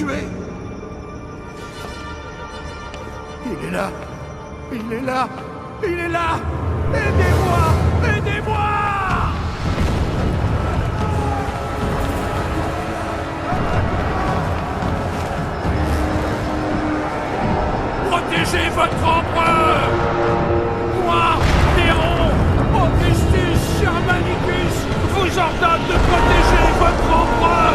tuer. Il est là. Il est là. Il est là. Aidez-moi. Aidez-moi. Protégez votre empereur. Moi, Néron, Augustus Germanicus, vous ordonne de protéger votre empereur.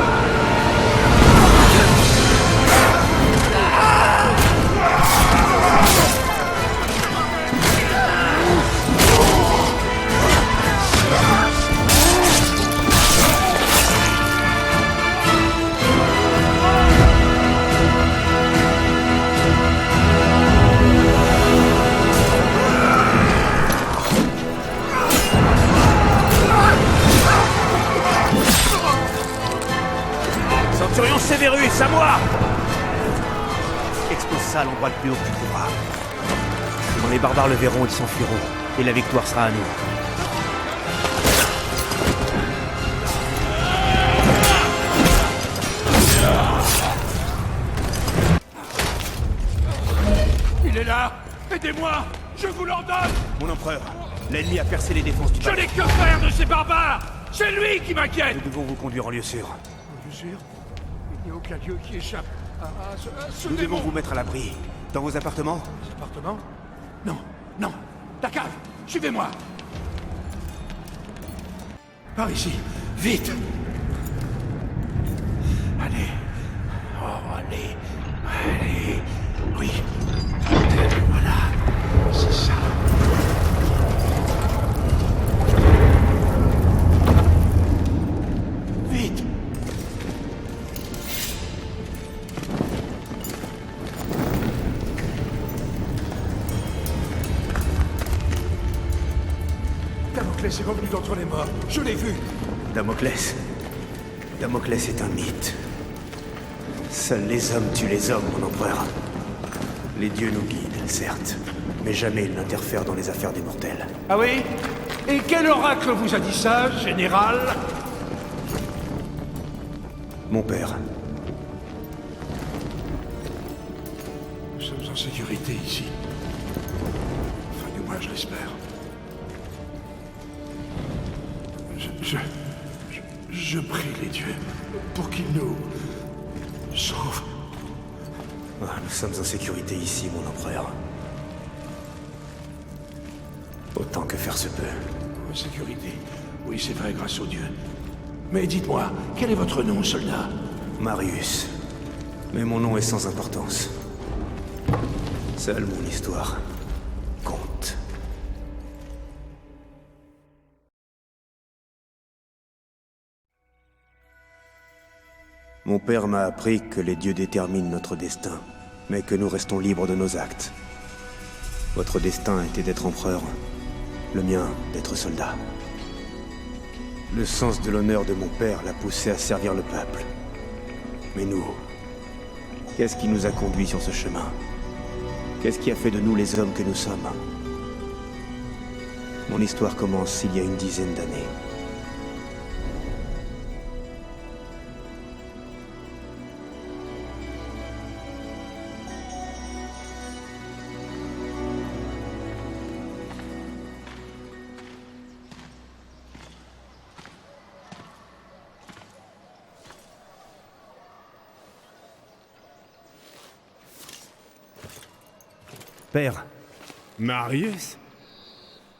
Centurion Sévérus, à moi! Expose ça à l'endroit le plus haut que tu pourras. Quand les barbares le verront, ils s'enfuiront, et la victoire sera à nous. Il est là. Aidez-moi. Je vous l'ordonne. Mon empereur, l'ennemi a percé les défenses du Je palais. n'ai que faire de ces barbares. C'est lui qui m'inquiète. Nous devons vous conduire en lieu sûr. En lieu sûr? Il n'y a aucun lieu qui échappe à ce Nous démon. devons vous mettre à l'abri. Dans vos appartements? Les appartements? Non, non. La cave. Suivez-moi. Par ici. Vite. Allez. Oh, allez. Allez. Oui. Voilà. C'est ça. Vite. Damoclès est revenu d'entre les morts. Je l'ai vu. Damoclès. Damoclès est un mythe. Seuls les hommes tuent les hommes, mon empereur. Les dieux nous guident, certes, mais jamais ils n'interfèrent dans les affaires des mortels. Ah oui? Et quel oracle vous a dit ça, général? Mon père. Nous sommes en sécurité ici. Enfin, du moins, je l'espère. Je prie les dieux pour qu'ils nous sauvent. Ah, nous sommes en sécurité ici, mon empereur. Autant que faire se peut. En sécurité? Oui, c'est vrai, grâce aux dieux. Mais dites-moi, quel est votre nom, soldat? Marius. Mais mon nom est sans importance. Seule mon histoire compte. Mon père m'a appris que les dieux déterminent notre destin, mais que nous restons libres de nos actes. Votre destin était d'être empereur, le mien d'être soldat. Le sens de l'honneur de mon père l'a poussé à servir le peuple. Mais nous, qu'est-ce qui nous a conduits sur ce chemin? Qu'est-ce qui a fait de nous les hommes que nous sommes? Mon histoire commence il y a une dizaine d'années. Père, Marius?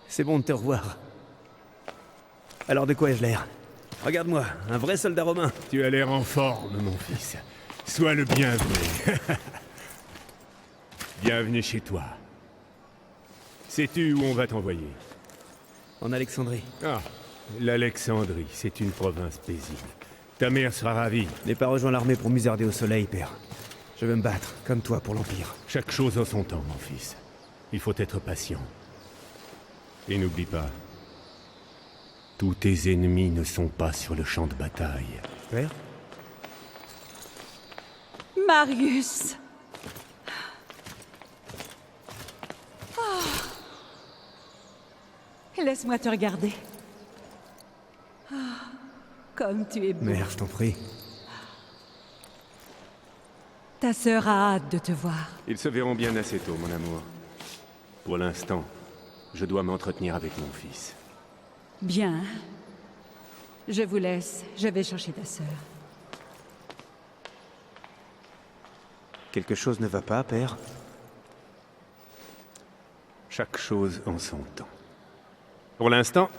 c'est bon de te revoir. Alors de quoi ai-je l'air? Regarde-moi, un vrai soldat romain. Tu as l'air en forme, mon fils. Sois le bienvenu. Bienvenue chez toi. Sais-tu où on va t'envoyer? En Alexandrie. Ah, l'Alexandrie, c'est une province paisible. Ta mère sera ravie. N'ai pas rejoint l'armée pour musarder au soleil, père. Je veux me battre, comme toi, pour l'Empire. Chaque chose en son temps, mon fils. Il faut être patient. Et n'oublie pas, tous tes ennemis ne sont pas sur le champ de bataille. Père? Marius! Laisse-moi te regarder. Comme tu es beau. Mère, je t'en prie. Ta sœur a hâte de te voir. Ils se verront bien assez tôt, mon amour. Pour l'instant, je dois m'entretenir avec mon fils. Bien. Je vous laisse. Je vais chercher ta sœur. Quelque chose ne va pas, père? Chaque chose en son temps. Pour l'instant,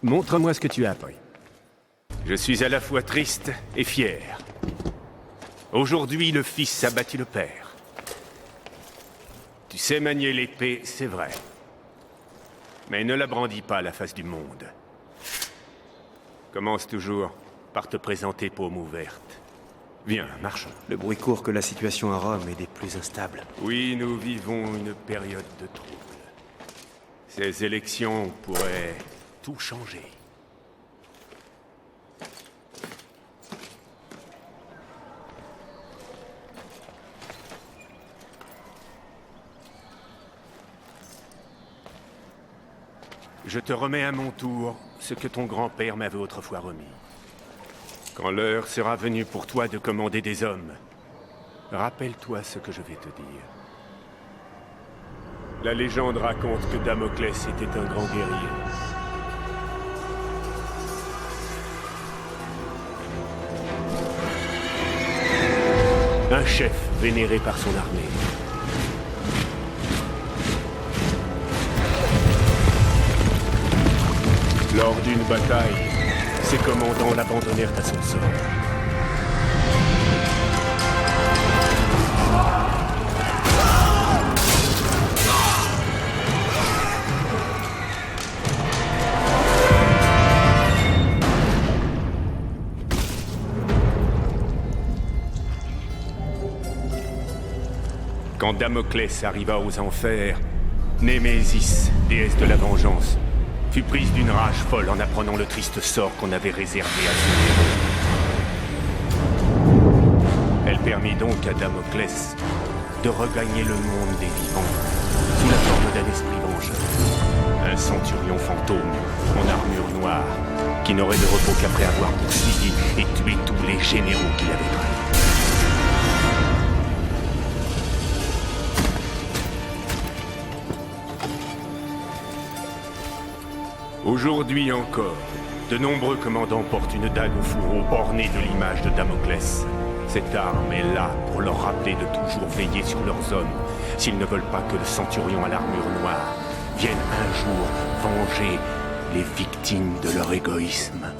montre-moi ce que tu as appris. Je suis à la fois triste et fier. Aujourd'hui, le fils a battu le père. Tu sais manier l'épée, c'est vrai. Mais ne la brandis pas à la face du monde. Commence toujours par te présenter paume ouverte. Viens, marchons. Le bruit court que la situation à Rome est des plus instables. Oui, nous vivons une période de trouble. Ces élections pourraient tout changer. Je te remets à mon tour ce que ton grand-père m'avait autrefois remis. Quand l'heure sera venue pour toi de commander des hommes, rappelle-toi ce que je vais te dire. La légende raconte que Damoclès était un grand guerrier. Un chef vénéré par son armée. Lors d'une bataille, ses commandants l'abandonnèrent à son sort. Quand Damoclès arriva aux enfers, Némésis, déesse de la vengeance, fut prise d'une rage folle en apprenant le triste sort qu'on avait réservé à son héros. Elle permit donc à Damoclès de regagner le monde des vivants sous la forme d'un esprit vengeur. Un centurion fantôme en armure noire qui n'aurait de repos qu'après avoir poursuivi et tué tous les généraux qu'il avait trahis. Aujourd'hui encore, de nombreux commandants portent une dague au fourreau ornée de l'image de Damoclès. Cette arme est là pour leur rappeler de toujours veiller sur leurs hommes, s'ils ne veulent pas que le centurion à l'armure noire vienne un jour venger les victimes de leur égoïsme.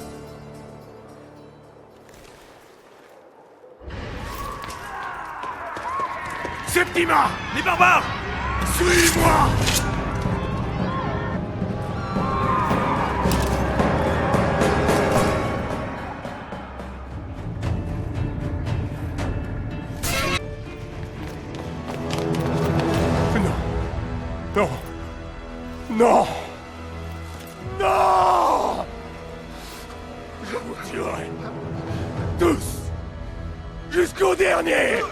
Septima! Les barbares! Suis-moi! Non! Non! Non! Je vous tuerai! Tous! Jusqu'au dernier!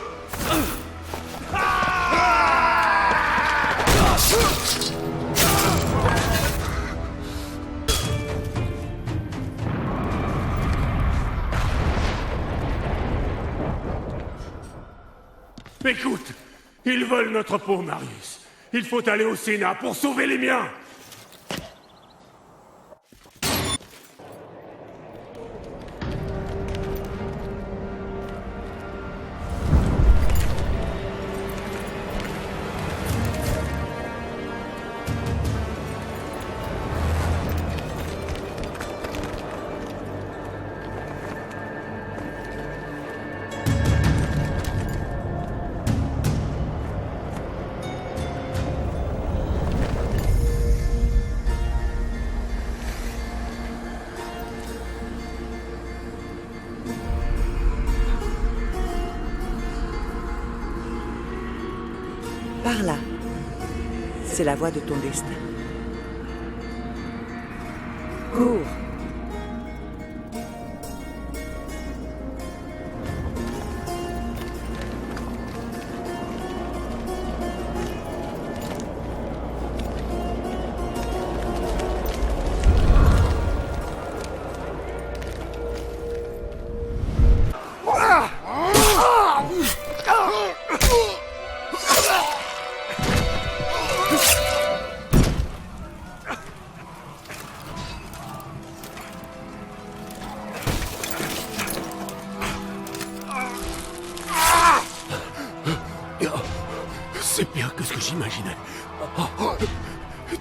Écoute! Ils veulent notre peau, Marius! Il faut aller au Sénat pour sauver les miens! Par là. C'est la voie de ton destin. Cours.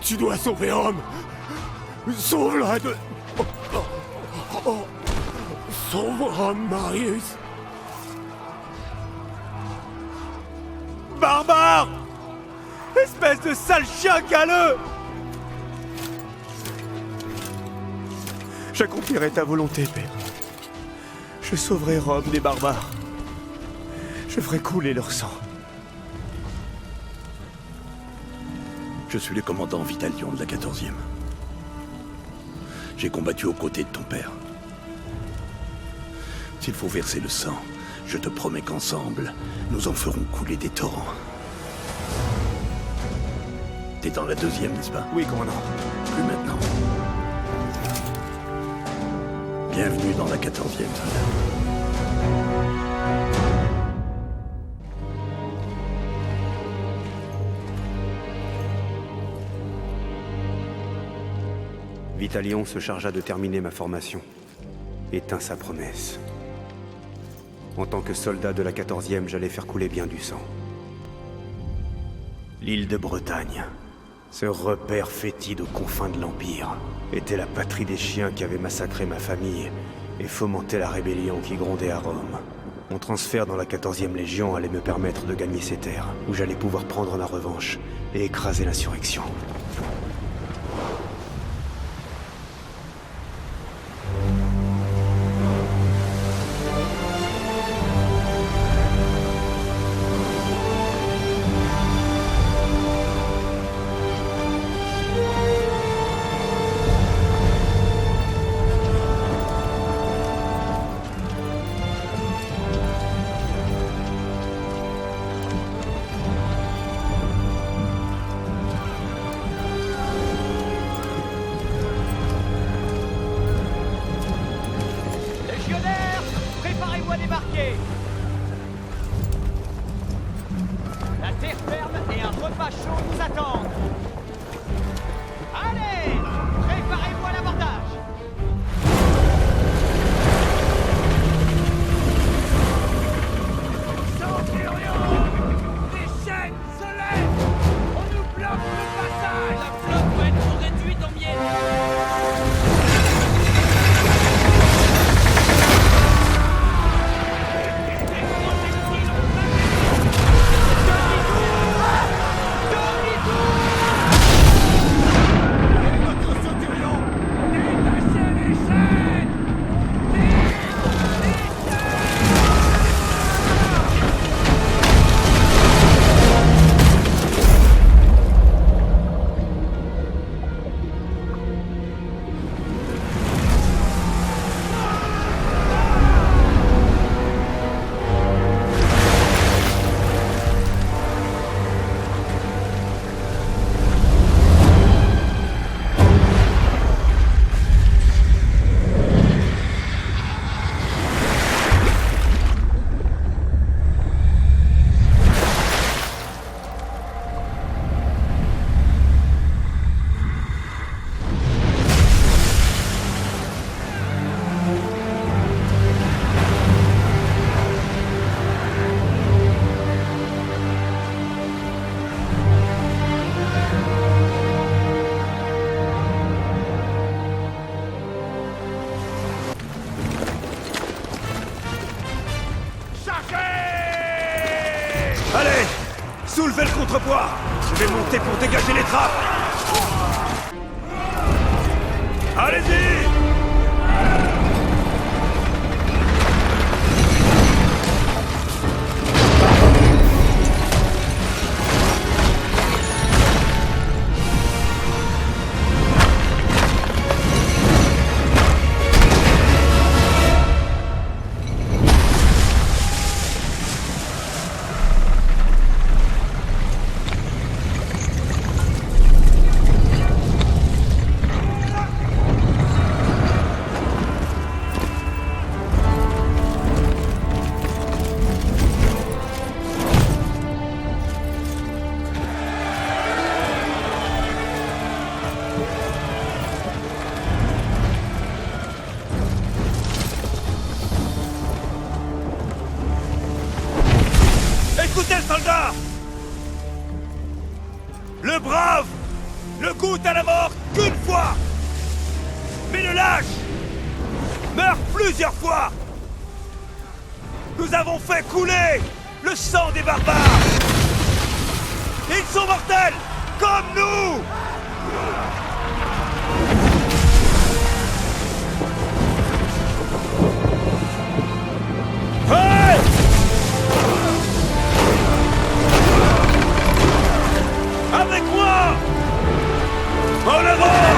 Tu dois sauver Rome. Sauve-la de... Sauve Rome, Marius. Barbare! Espèce de sale chien galeux! J'accomplirai ta volonté, Père. Je sauverai Rome des barbares. Je ferai couler leur sang. Je suis le commandant Vitalion de la 14e. J'ai combattu aux côtés de ton père. S'il faut verser le sang, je te promets qu'ensemble, nous en ferons couler des torrents. T'es dans la 2e, n'est-ce pas? Oui, commandant. Plus maintenant. Bienvenue dans la 14e, soldat. Vitalion se chargea de terminer ma formation et tint sa promesse. En tant que soldat de la 14e, j'allais faire couler bien du sang. L'île de Bretagne, ce repère fétide aux confins de l'Empire, était la patrie des chiens qui avaient massacré ma famille et fomenté la rébellion qui grondait à Rome. Mon transfert dans la 14e Légion allait me permettre de gagner ces terres, où j'allais pouvoir prendre ma revanche et écraser l'insurrection. Préparez-vous à débarquer. La terre ferme et un repas chaud nous attendent. Allez, préparez-vous à l'abordage. Centurion, les chaînes se lèvent. On nous bloque le passage. La flotte va être réduite en miettes. Allez! Soulevez le contrepoids! Je vais monter pour dégager les trappes! Allez-y! ne goûte à la mort qu'une fois. Mais le lâche meurt plusieurs fois. Nous avons fait couler le sang des barbares. Et ils sont mortels, comme nous. Hey! Avec moi! En avant!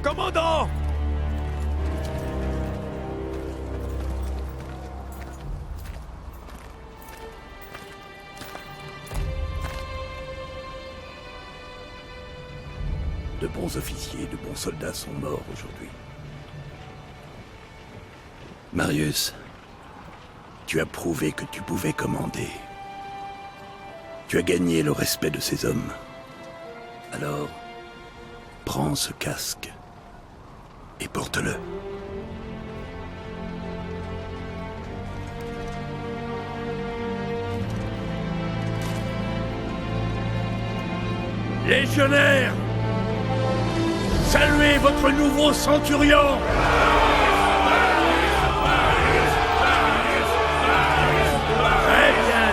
Commandant! De bons officiers, de bons soldats sont morts aujourd'hui. Marius, tu as prouvé que tu pouvais commander. Tu as gagné le respect de ces hommes. Alors, prends ce casque et porte-le. Légionnaires! Saluez votre nouveau centurion!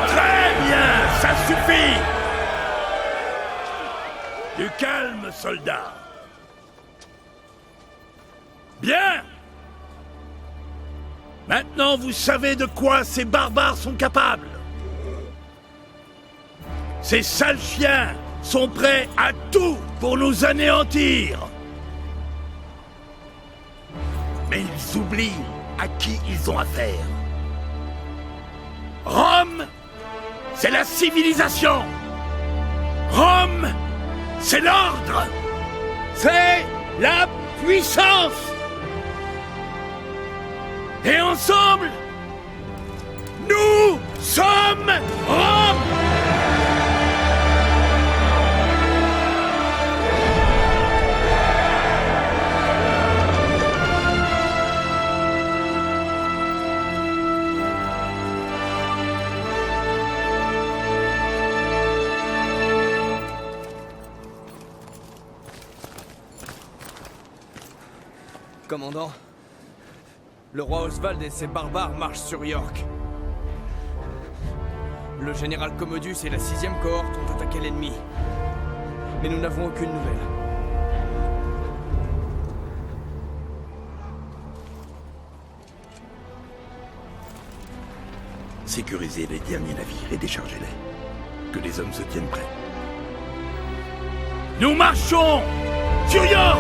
Très bien, ça suffit! Du calme, soldats! Bien! Maintenant, vous savez de quoi ces barbares sont capables. Ces sales chiens sont prêts à tout pour nous anéantir. Mais ils oublient à qui ils ont affaire. Rome, c'est la civilisation. Rome, c'est l'ordre. C'est la puissance. Et ensemble, nous sommes Rome. Commandant, Le roi Oswald et ses barbares marchent sur York. Le général Commodus et la 6e cohorte ont attaqué l'ennemi. Mais nous n'avons aucune nouvelle. Sécurisez les derniers navires et déchargez-les. Que les hommes se tiennent prêts. Nous marchons sur York!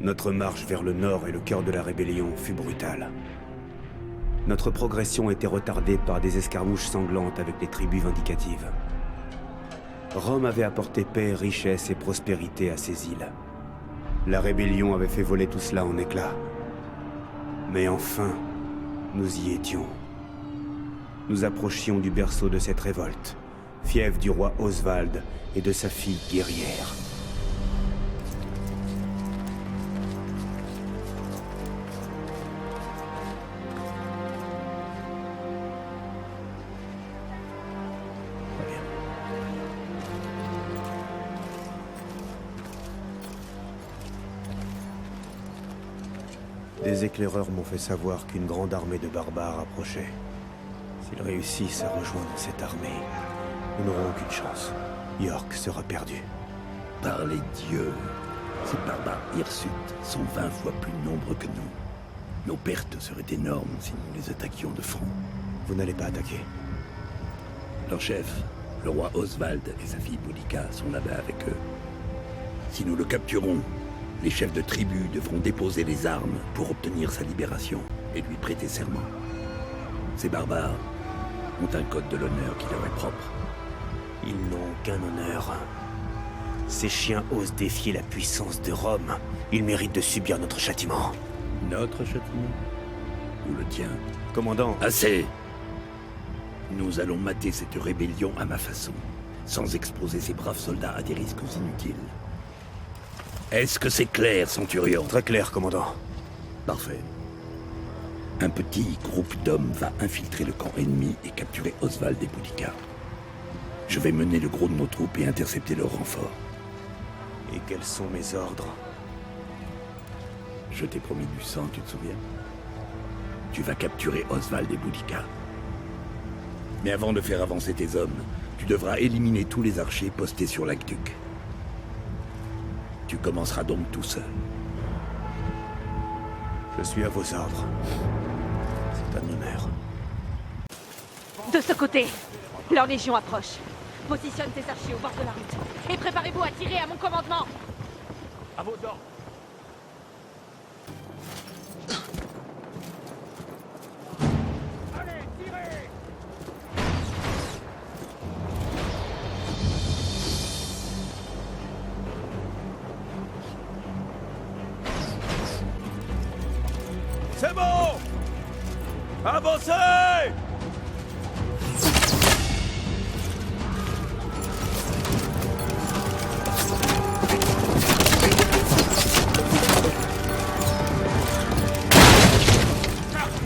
Notre marche vers le nord et le cœur de la rébellion fut brutale. Notre progression était retardée par des escarmouches sanglantes avec les tribus vindicatives. Rome avait apporté paix, richesse et prospérité à ces îles. La rébellion avait fait voler tout cela en éclats. Mais enfin, nous y étions. Nous approchions du berceau de cette révolte, fief du roi Oswald et de sa fille guerrière. Des éclaireurs m'ont fait savoir qu'une grande armée de barbares approchait. S'ils réussissent à rejoindre cette armée, nous n'aurons aucune chance. York sera perdu. Par les dieux, ces barbares hirsutes sont 20 fois plus nombreux que nous. Nos pertes seraient énormes si nous les attaquions de front. Vous n'allez pas attaquer. Leur chef, le roi Oswald et sa fille Boudica sont là-bas avec eux. Si nous le capturons, les chefs de tribu devront déposer les armes pour obtenir sa libération et lui prêter serment. Ces barbares ont un code de l'honneur qui leur est propre. Ils n'ont aucun honneur. Ces chiens osent défier la puissance de Rome. Ils méritent de subir notre châtiment. Notre châtiment? Ou le tien? Commandant... Assez! Nous allons mater cette rébellion à ma façon, sans exposer ces braves soldats à des risques inutiles. Est-ce que c'est clair, Centurion? Très clair, commandant. Parfait. Un petit groupe d'hommes va infiltrer le camp ennemi et capturer Oswald et Boudica. Je vais mener le gros de nos troupes et intercepter leur renfort. Et quels sont mes ordres? Je t'ai promis du sang, tu te souviens? Tu vas capturer Oswald et Boudica. Mais avant de faire avancer tes hommes, tu devras éliminer tous les archers postés sur l'aqueduc. Tu commenceras donc tout seul. Je suis à vos ordres. C'est un honneur. De ce côté, leur légion approche. Positionne tes archers au bord de la route. Et préparez-vous à tirer à mon commandement. À vos ordres. Allez, tirez! C'est bon! Avancez!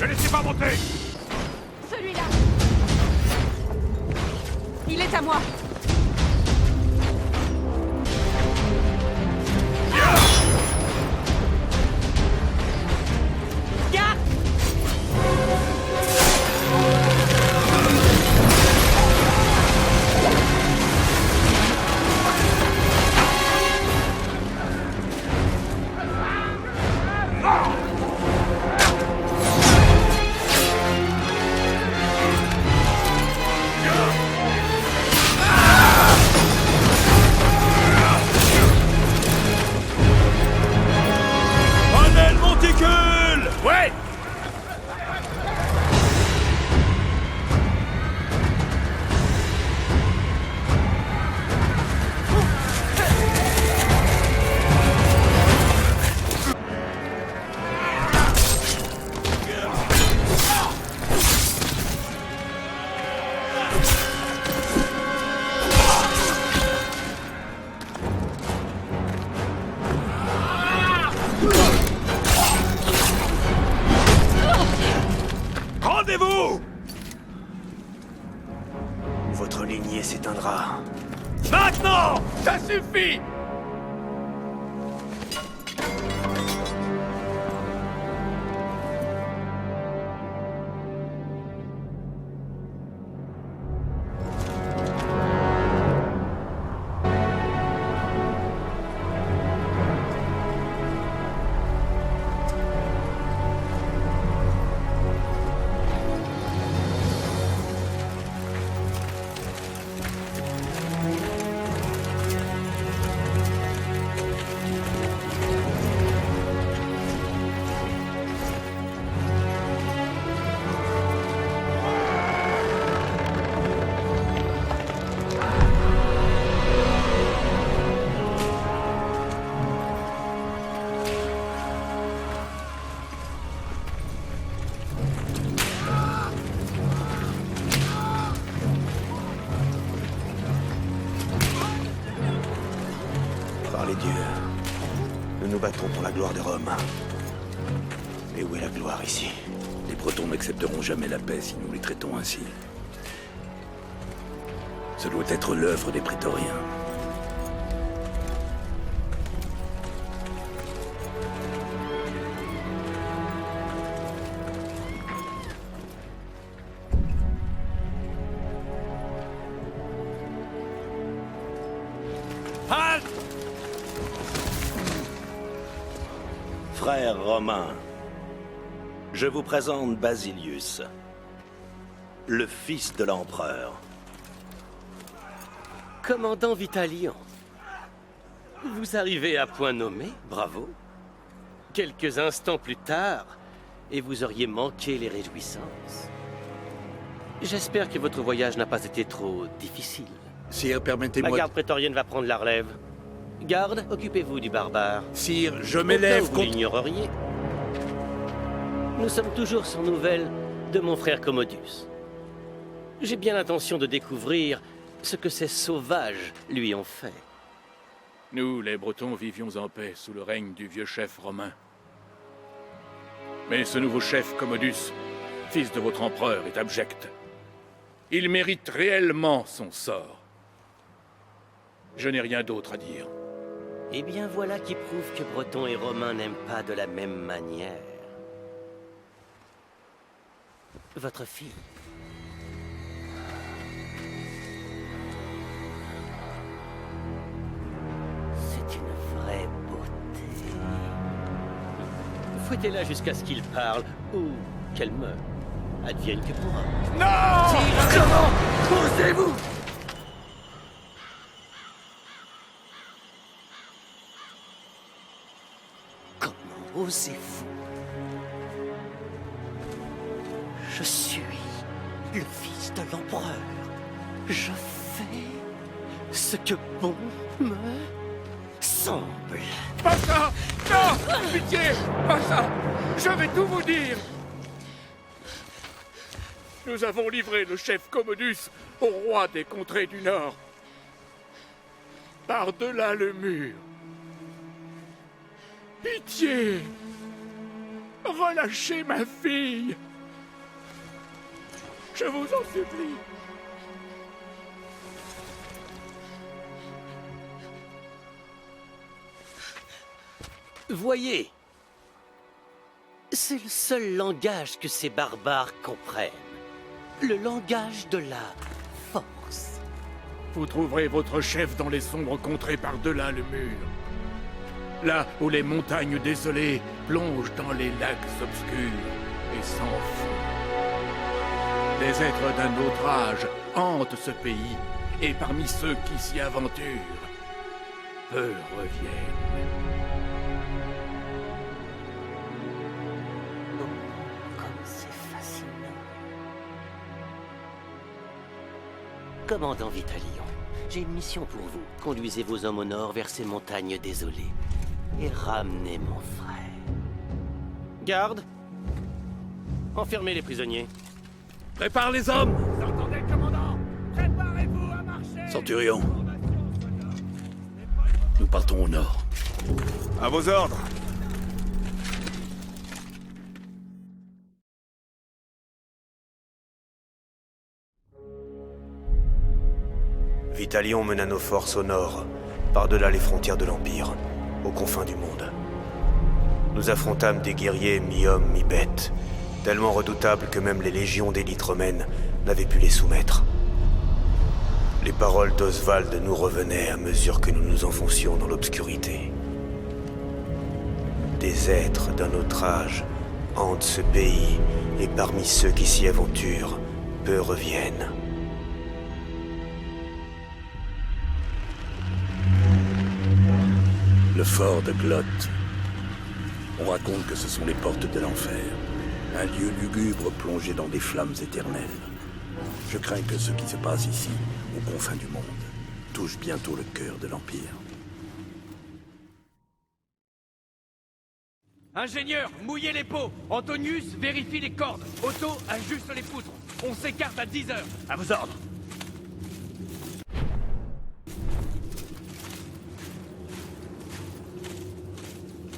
Ne laissez pas monter! Celui-là. Il est à moi. Garde! s'éteindra. Maintenant! Ça suffit! Par les dieux, nous nous battons pour la gloire de Rome. Et où est la gloire ici? Les Bretons n'accepteront jamais la paix si nous les traitons ainsi. Ce doit être l'œuvre des prétoriens. Halte! Frères romains, je vous présente Basilius, le fils de l'empereur. Commandant Vitalian, vous arrivez à point nommé, bravo. Quelques instants plus tard, et vous auriez manqué les réjouissances. J'espère que votre voyage n'a pas été trop difficile. Sire, La permettez-moi... garde prétorienne va prendre la relève. Garde, occupez-vous du barbare. Sire, je Au m'élève cas où vous contre... l'ignoreriez. Nous sommes toujours sans nouvelles de mon frère Commodus. J'ai bien l'intention de découvrir ce que ces sauvages lui ont fait. Nous, les Bretons, vivions en paix sous le règne du vieux chef romain. Mais ce nouveau chef, Commodus, fils de votre empereur, est abject. Il mérite réellement son sort. Je n'ai rien d'autre à dire. Eh bien, voilà qui prouve que Bretons et Romains n'aiment pas de la même manière. Votre fille. C'est une vraie beauté. Fouettez-la jusqu'à ce qu'il parle, ou qu'elle meure. Advienne que pourra. Non! Comment osez-vous? Comment osez-vous? Je suis le fils de l'empereur. Je fais ce que bon me semble. Pas ça! Non! Pitié! Pas ça! Je vais tout vous dire! Nous avons livré le chef Commodus au roi des contrées du Nord. Par-delà le mur. Pitié! Relâchez ma fille! Je vous en supplie. Voyez, c'est le seul langage que ces barbares comprennent. Le langage de la force. Vous trouverez votre chef dans les sombres contrées par-delà le mur. Là où les montagnes désolées plongent dans les lacs obscurs et s'enfuient. Des êtres d'un autre âge hantent ce pays, et parmi ceux qui s'y aventurent, peu reviennent. Comme c'est fascinant. Commandant Vitalian, j'ai une mission pour vous. Conduisez vos hommes au nord vers ces montagnes désolées. Et ramenez mon frère. Garde! Enfermez les prisonniers. Prépare les hommes! Vous entendez, commandant? Préparez-vous à marcher! Centurion, nous partons au nord. À vos ordres. Vitalion mena nos forces au nord, par-delà les frontières de l'Empire, aux confins du monde. Nous affrontâmes des guerriers mi-hommes, mi-bêtes, tellement redoutables que même les légions d'élite romaines n'avaient pu les soumettre. Les paroles d'Oswald nous revenaient à mesure que nous nous enfoncions dans l'obscurité. Des êtres d'un autre âge hantent ce pays, et parmi ceux qui s'y aventurent, peu reviennent. Le fort de Glot. On raconte que ce sont les portes de l'enfer. Un lieu lugubre plongé dans des flammes éternelles. Je crains que ce qui se passe ici, aux confins du monde, touche bientôt le cœur de l'Empire. Ingénieur, mouillez les pots. Antonius, vérifie les cordes. Otto, ajuste les poutres. On s'écarte à 10 heures. À vos ordres.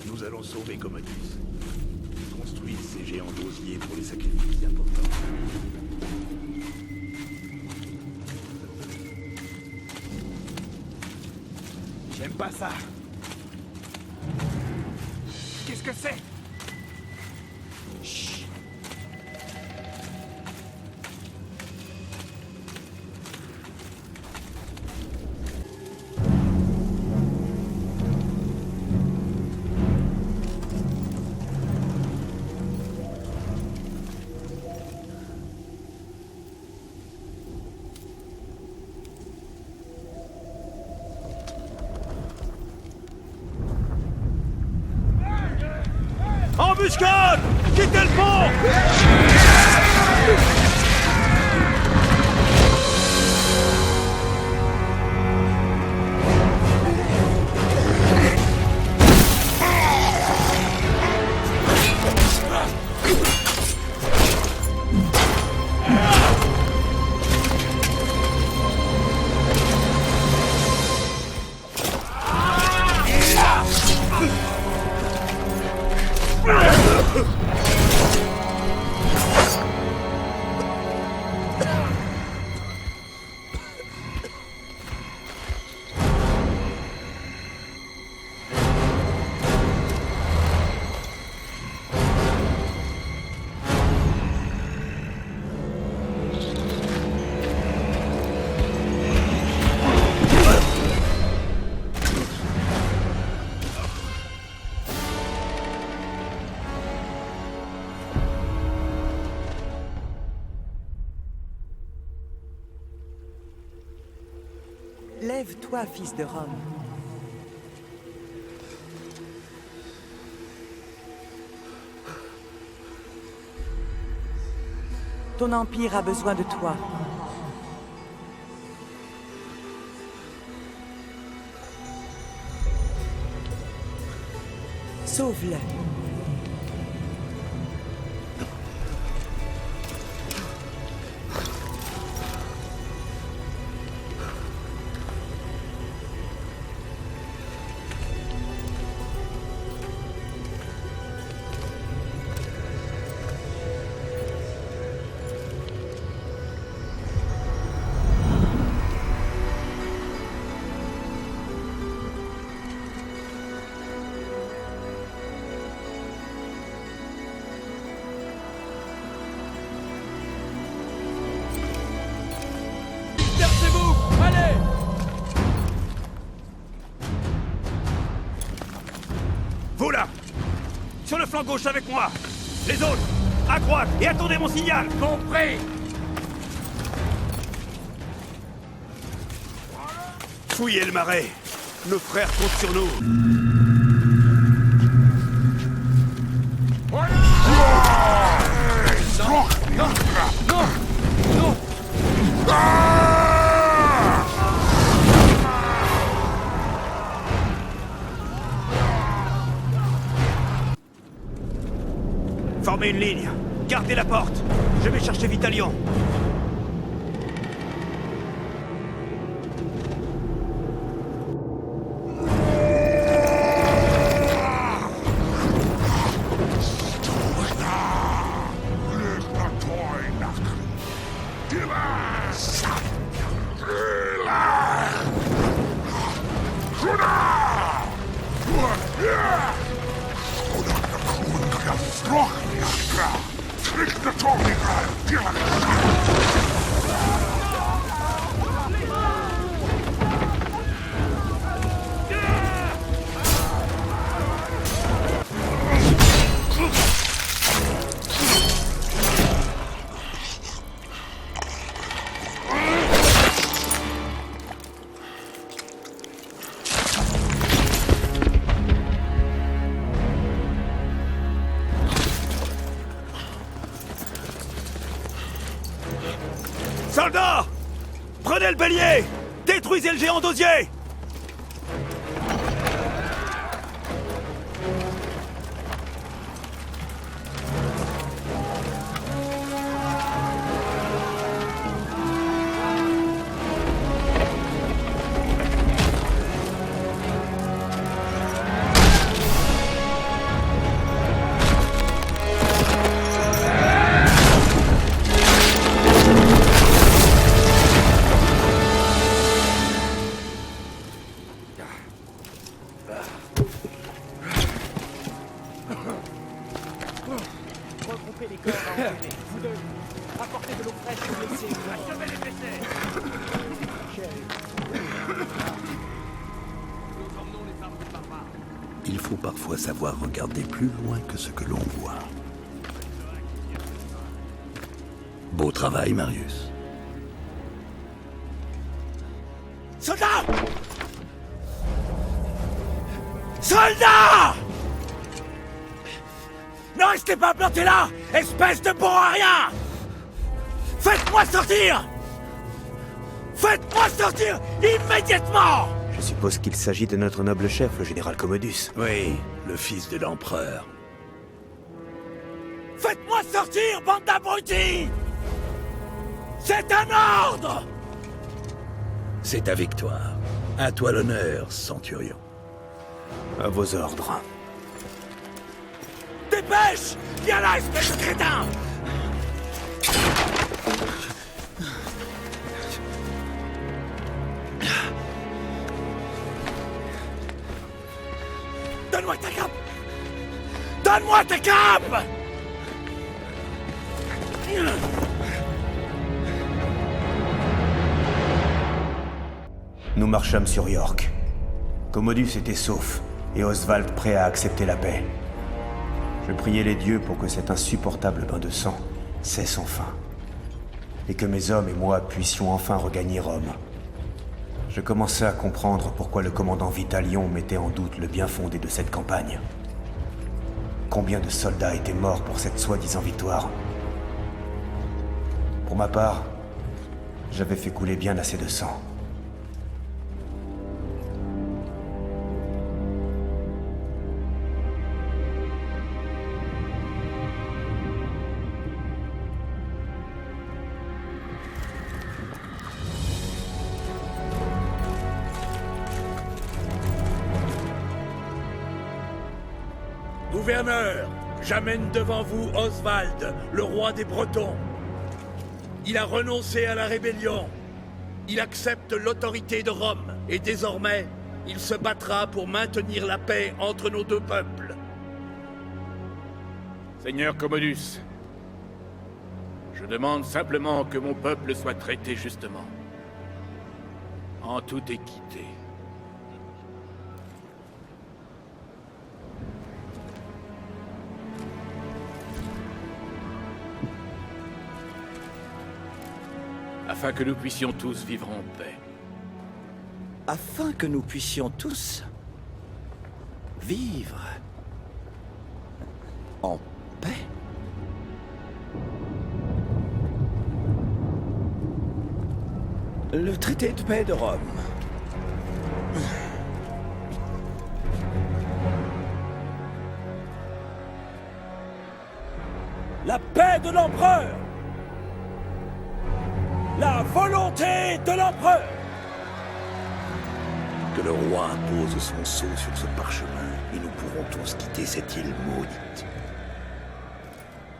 Nous allons sauver Commodus. Construire ces géants d'osier pour les sacrifices importants. J'aime pas ça. Qu'est-ce que c'est? Chut. Embuscade! Quittez le pont! Lève-toi, fils de Rome. Ton empire a besoin de toi. Sauve-le. Vous là! Sur le flanc gauche avec moi! Les autres! À droite! Et attendez mon signal! Compris! Fouillez le marais! Nos frères comptent sur nous! Non! Non! Non! Formez une ligne! Gardez la porte! Je vais chercher Vitalion! Soldats! Prenez le bélier! Détruisez le géant d'osier! Regroupez les corps à enterrer. Vous deux, apportez de l'eau fraîche aux blessés. Achevez les blessés. Nous emmenons les armes de papa. Il faut parfois savoir regarder plus loin que ce que l'on voit. Beau travail, Marius. Soldats! Soldats! Ne restez pas plantés là, espèce de bon à rien! Faites-moi sortir! Faites-moi sortir immédiatement! Je suppose qu'il s'agit de notre noble chef, le général Commodus. Oui, le fils de l'empereur. Faites-moi sortir, bande d'abrutis! C'est un ordre! C'est ta victoire. À toi l'honneur, centurion. À vos ordres. Dépêche! Viens là, espèce de crétin! Donne-moi ta cape! Donne-moi ta cape! Nous marchâmes sur York. Commodus était sauf, et Oswald prêt à accepter la paix. Je priais les dieux pour que cet insupportable bain de sang cesse enfin, et que mes hommes et moi puissions enfin regagner Rome. Je commençais à comprendre pourquoi le commandant Vitalion mettait en doute le bien fondé de cette campagne. Combien de soldats étaient morts pour cette soi-disant victoire? Pour ma part, j'avais fait couler bien assez de sang. Gouverneur, j'amène devant vous Oswald, le roi des Bretons. Il a renoncé à la rébellion. Il accepte l'autorité de Rome. Et désormais, il se battra pour maintenir la paix entre nos deux peuples. Seigneur Commodus, je demande simplement que mon peuple soit traité justement. En toute équité. Afin que nous puissions tous vivre en paix. Afin que nous puissions tous vivre en paix. Le traité de paix de Rome. La paix de l'empereur. La volonté de l'empereur. Que le roi pose son sceau sur ce parchemin et nous pourrons tous quitter cette île maudite.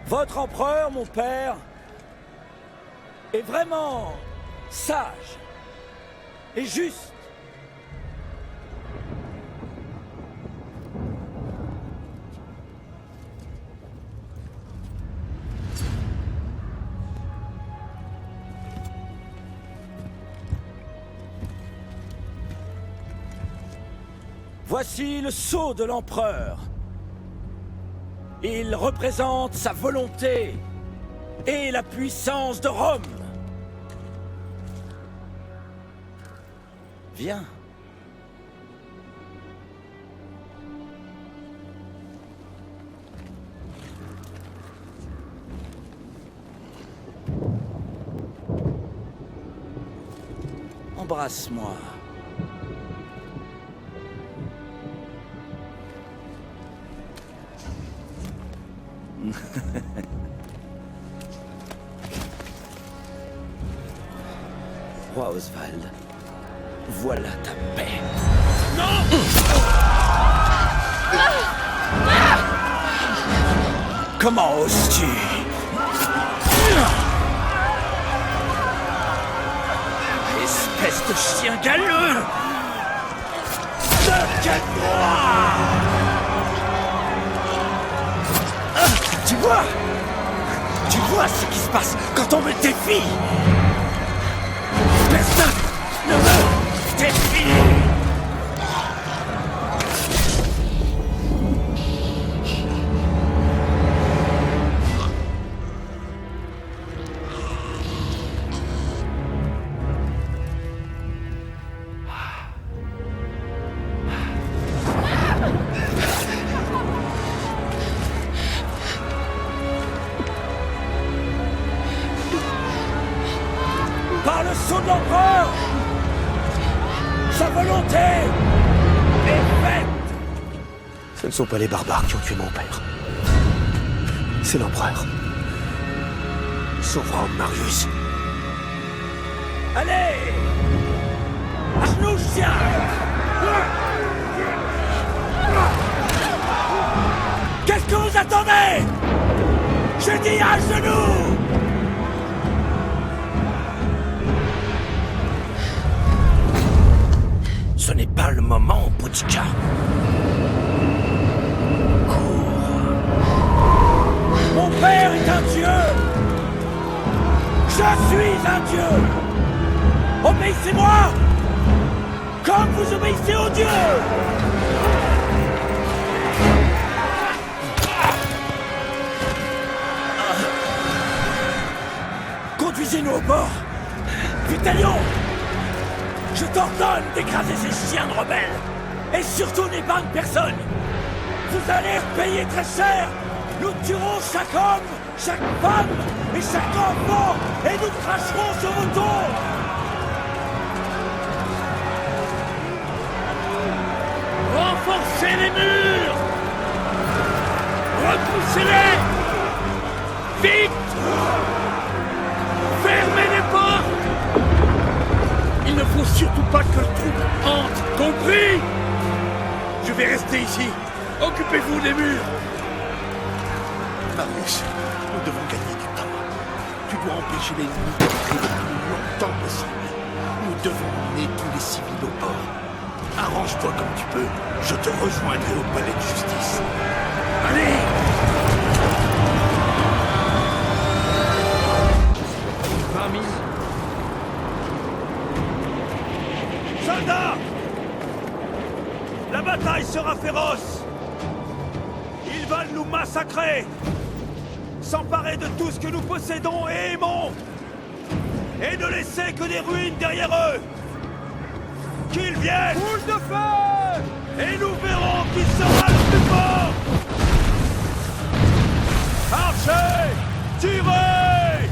Votre empereur, mon père, est vraiment sage et juste. Voici le sceau de l'empereur. Il représente sa volonté et la puissance de Rome. Viens. Embrasse-moi. Roi Oswald, voilà ta paix. Non! Comment oses-tu? Espèce de chien galeux! Regarde-moi! Tu vois? Tu vois ce qui se passe quand on me défie? Personne ne me défie! Par le sceau de l'empereur, sa volonté est faite. Ce ne sont pas les barbares qui ont tué mon père. C'est l'empereur. Souverain Marius. Allez! À genoux, chien! Qu'est-ce que vous attendez? J'ai dit à genoux! Ce n'est pas le moment, Boudica. Cours. Mon père est un dieu. Je suis un dieu. Obéissez-moi, comme vous obéissez aux dieux. Conduisez-nous au port. Vitalion! Je t'ordonne d'écraser ces chiens de rebelles. Et surtout n'épargne personne. Vous allez payer très cher. Nous tuerons chaque homme, chaque femme et chaque enfant. Et nous cracherons sur vos tombes. Renforcez les murs. Repoussez-les. Vite. Fermez les portes. Il ne faut surtout pas que le troupe entre, compris? Je vais rester ici. Occupez-vous des murs. Marius, nous devons gagner du temps. Tu dois empêcher l'ennemi d'entrer le plus longtemps possible. Nous devons emmener tous les civils au port. Arrange-toi comme tu peux. Je te rejoindrai au palais de justice. Allez! Soldats! La bataille sera féroce! Ils veulent nous massacrer! S'emparer de tout ce que nous possédons et aimons! Et ne laisser que des ruines derrière eux! Qu'ils viennent! Boule de feu! Et nous verrons qui sera le plus fort! Archers! Tirez!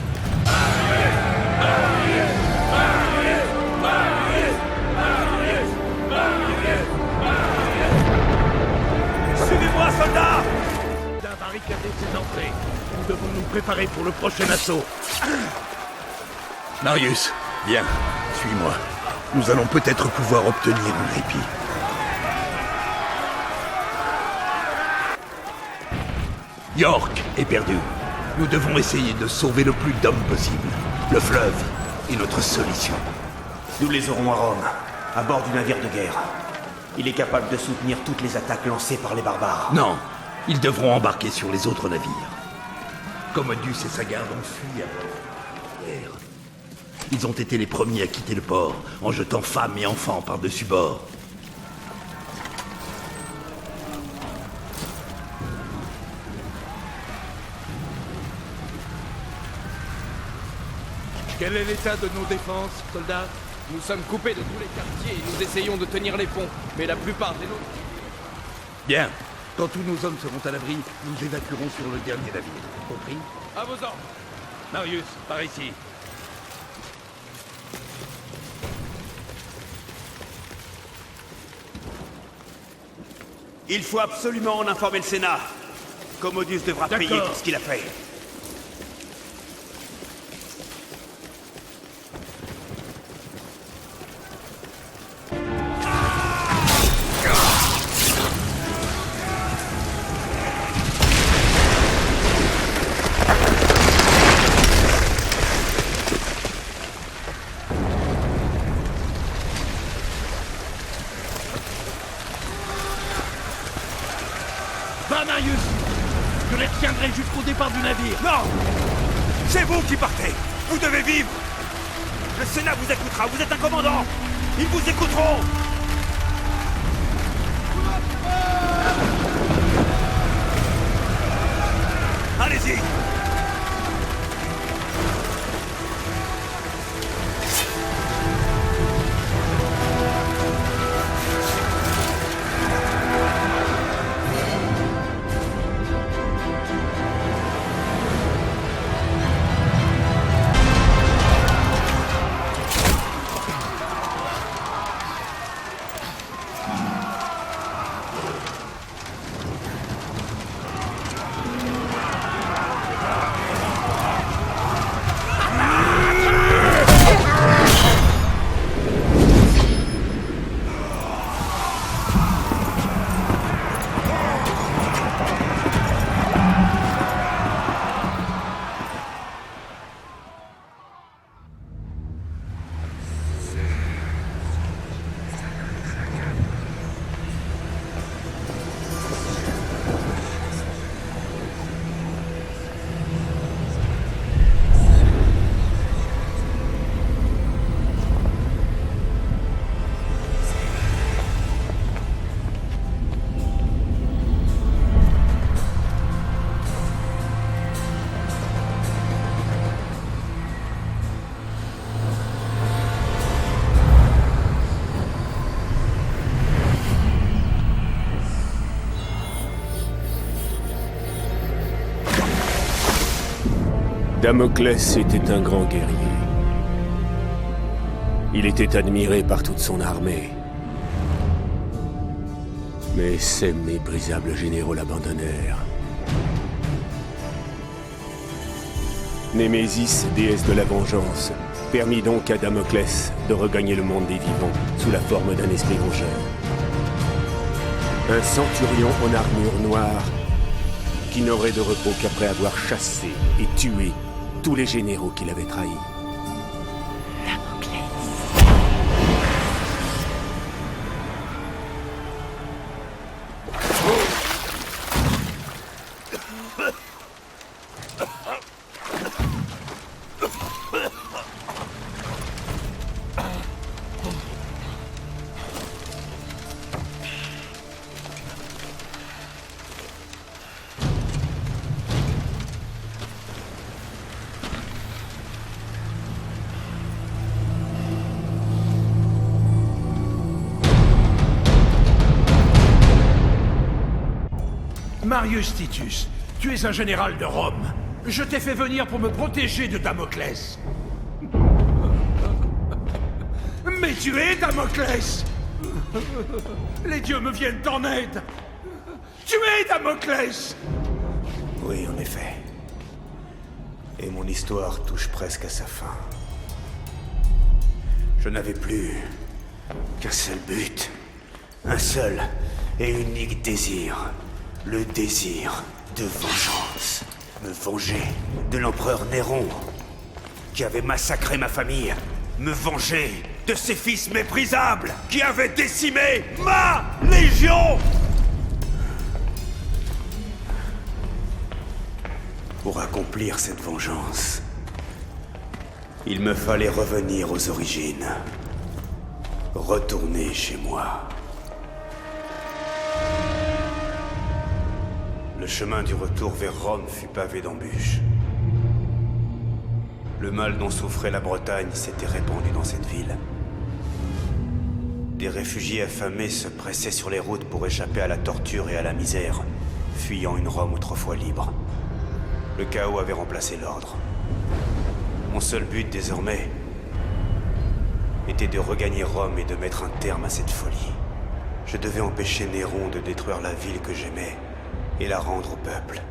Suivez-moi, soldats! La barricadé ses entrées. Nous devons nous préparer pour le prochain assaut. Marius, viens, suis-moi. Nous allons peut-être pouvoir obtenir un répit. York est perdu. Nous devons essayer de sauver le plus d'hommes possible. Le fleuve est notre solution. Nous les aurons à Rome, à bord du navire de guerre. Il est capable de soutenir toutes les attaques lancées par les barbares. Non, ils devront embarquer sur les autres navires. Commodus et sa garde ont fui après la guerre. Ils ont été les premiers à quitter le port, en jetant femmes et enfants par-dessus bord. Quel est l'état de nos défenses, soldats? Nous sommes coupés de tous les quartiers et nous essayons de tenir les ponts, mais la plupart des nôtres... Bien. Quand tous nos hommes seront à l'abri, nous évacuerons sur le dernier navire. Compris? À vos ordres. Marius, par ici. Il faut absolument en informer le Sénat. Commodus devra payer pour ce qu'il a fait. Va, Marius! Je les retiendrai jusqu'au départ du navire. Non! C'est vous qui partez! Vous devez vivre! Le Sénat vous écoutera, vous êtes un commandant! Ils vous écouteront! Allez-y! Damoclès était un grand guerrier. Il était admiré par toute son armée. Mais ses méprisables généraux l'abandonnèrent. Némésis, déesse de la vengeance, permit donc à Damoclès de regagner le monde des vivants sous la forme d'un esprit vengeur. Un centurion en armure noire qui n'aurait de repos qu'après avoir chassé et tué tous les généraux qui l'avaient trahi. Marius Titus, tu es un général de Rome. Je t'ai fait venir pour me protéger de Damoclès. Mais tu es Damoclès! Les dieux me viennent en aide! Tu es Damoclès! Oui, en effet. Et mon histoire touche presque à sa fin. Je n'avais plus qu'un seul but. Un seul et unique désir. Le désir de vengeance. Me venger de l'empereur Néron, qui avait massacré ma famille. Me venger de ses fils méprisables, qui avaient décimé ma légion. Pour accomplir cette vengeance, il me fallait revenir aux origines. Retourner chez moi. Le chemin du retour vers Rome fut pavé d'embûches. Le mal dont souffrait la Bretagne s'était répandu dans cette ville. Des réfugiés affamés se pressaient sur les routes pour échapper à la torture et à la misère, fuyant une Rome autrefois libre. Le chaos avait remplacé l'ordre. Mon seul but désormais était de regagner Rome et de mettre un terme à cette folie. Je devais empêcher Néron de détruire la ville que j'aimais et la rendre au peuple.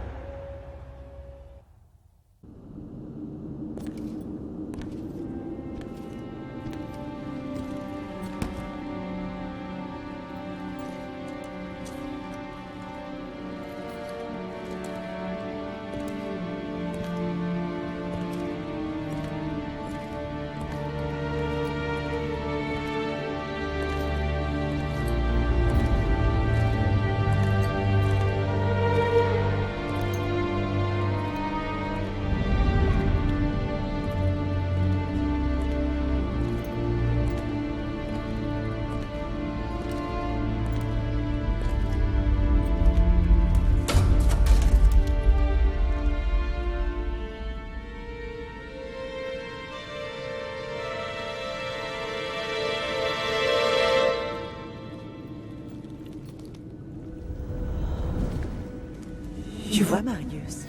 Tu vois, Marius,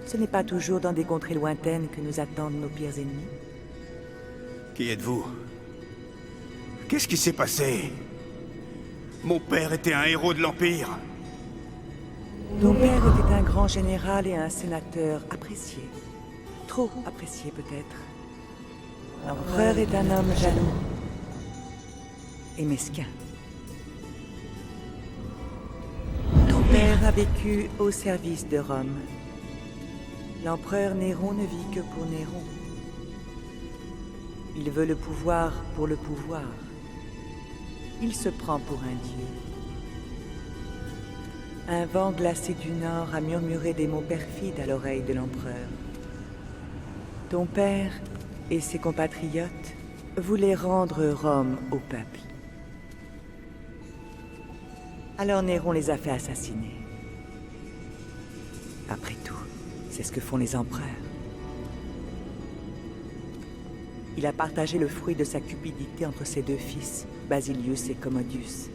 ce n'est pas toujours dans des contrées lointaines que nous attendent nos pires ennemis. Qui êtes-vous? Qu'est-ce qui s'est passé? Mon père était un héros de l'Empire. Ton père était un grand général et un sénateur apprécié. Trop apprécié, peut-être. L'empereur est un homme jaloux et mesquin. Ton père a vécu au service de Rome. L'empereur Néron ne vit que pour Néron. Il veut le pouvoir pour le pouvoir. Il se prend pour un dieu. Un vent glacé du nord a murmuré des mots perfides à l'oreille de l'empereur. Ton père et ses compatriotes voulaient rendre Rome au peuple. Alors Néron les a fait assassiner. Après tout, c'est ce que font les empereurs. Il a partagé le fruit de sa cupidité entre ses deux fils, Basilius et Commodus.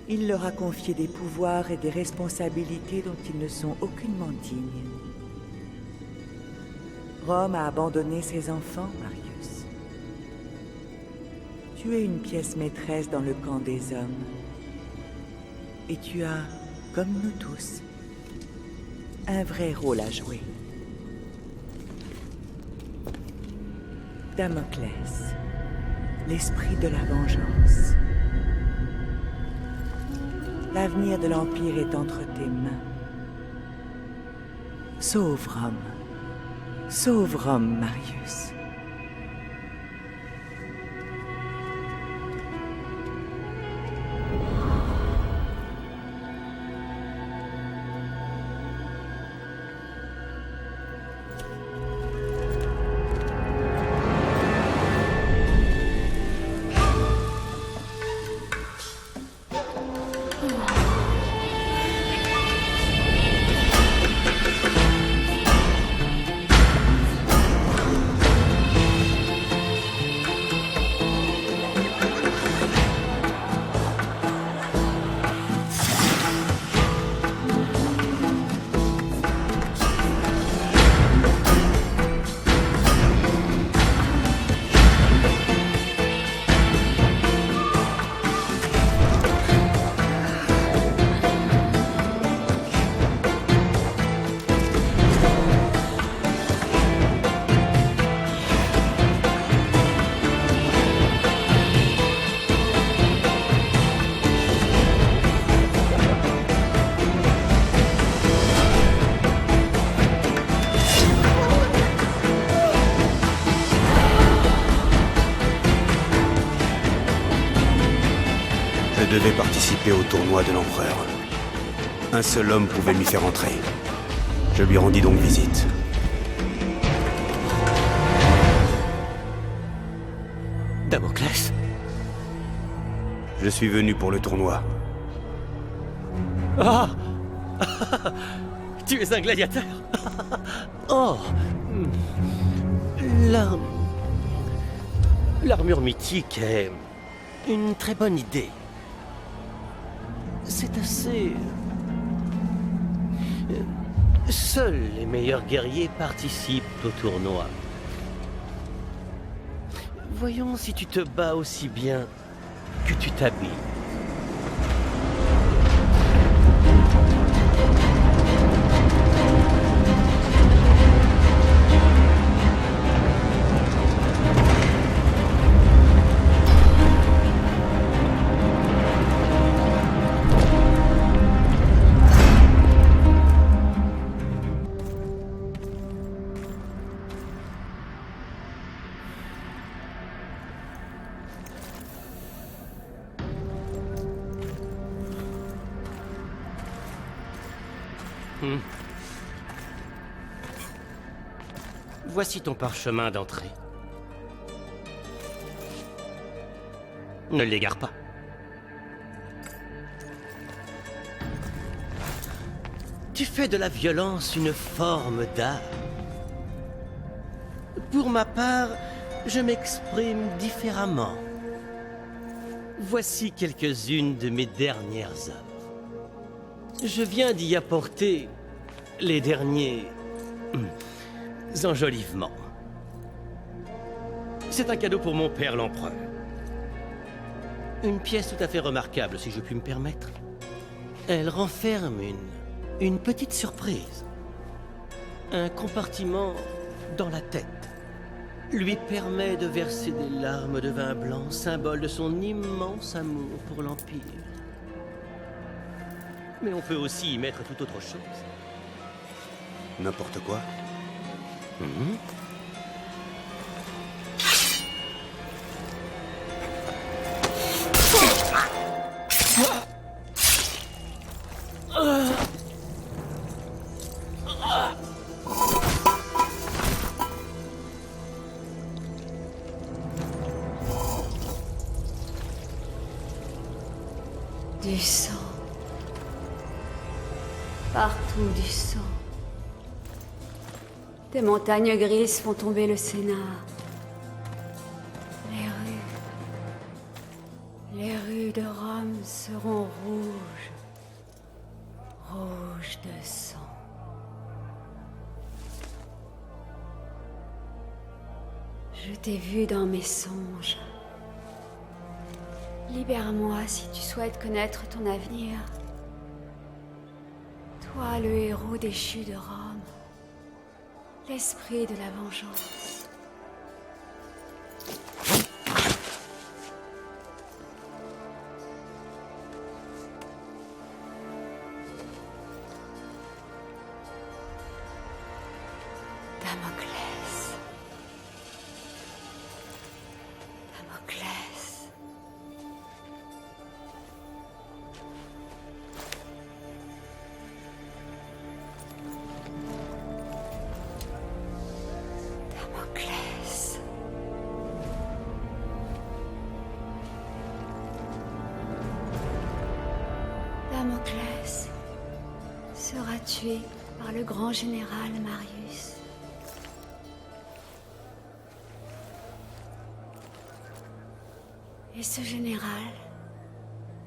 Il leur a confié des pouvoirs et des responsabilités dont ils ne sont aucunement dignes. Rome a abandonné ses enfants, Marius. Tu es une pièce maîtresse dans le camp des hommes. Et tu as, comme nous tous, un vrai rôle à jouer. Damoclès, l'esprit de la vengeance. L'avenir de l'Empire est entre tes mains. Sauve Rome. Sauve Rome, Marius. Je devais participer au tournoi de l'empereur. Un seul homme pouvait m'y faire entrer. Je lui rendis donc visite. Damoclès? Je suis venu pour le tournoi. Ah! Tu es un gladiateur? Oh! L'armure mythique est une très bonne idée. C'est assez... Seuls les meilleurs guerriers participent au tournoi. Voyons si tu te bats aussi bien que tu t'habilles. Voici ton parchemin d'entrée. Ne l'égare pas. Tu fais de la violence une forme d'art. Pour ma part, je m'exprime différemment. Voici quelques-unes de mes dernières œuvres. Je viens d'y apporter les derniers enjolivements. C'est un cadeau pour mon père l'empereur. Une pièce tout à fait remarquable, si je puis me permettre. Elle renferme une petite surprise. Un compartiment dans la tête lui permet de verser des larmes de vin blanc, symbole de son immense amour pour l'Empire. Mais on peut aussi y mettre tout autre chose. N'importe quoi. Du sang. Partout du sang. Des montagnes grises font tomber le Sénat. Les rues de Rome seront rouges. Rouges de sang. Je t'ai vu dans mes songes. Libère-moi si tu souhaites connaître ton avenir. Toi, le héros déchu de Rome. L'esprit de la vengeance. Damoclès. Damoclès. Damoclès. Damoclès sera tué par le grand général Marius. Et ce général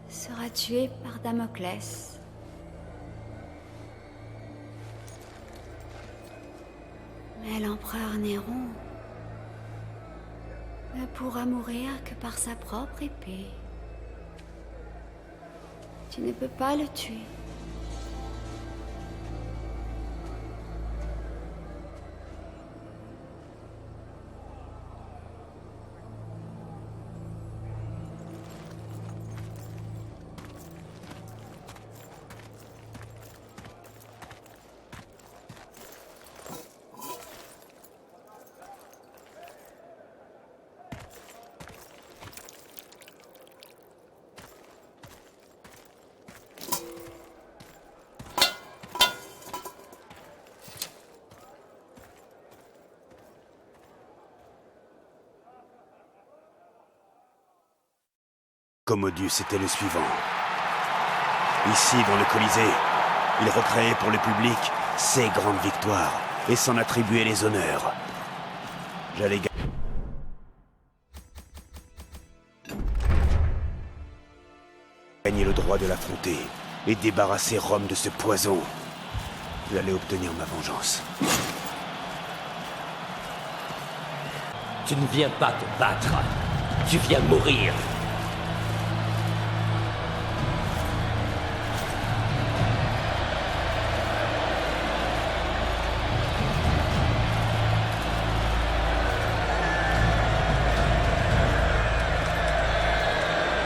sera tué par Damoclès. Mais l'empereur Néron ne pourra mourir que par sa propre épée. Tu ne peux pas le tuer. Commodus était le suivant. Ici, dans le Colisée, il recréait pour le public ses grandes victoires et s'en attribuait les honneurs. J'allais gagner le droit de l'affronter et débarrasser Rome de ce poison. J'allais obtenir ma vengeance. Tu ne viens pas te battre. Tu viens mourir.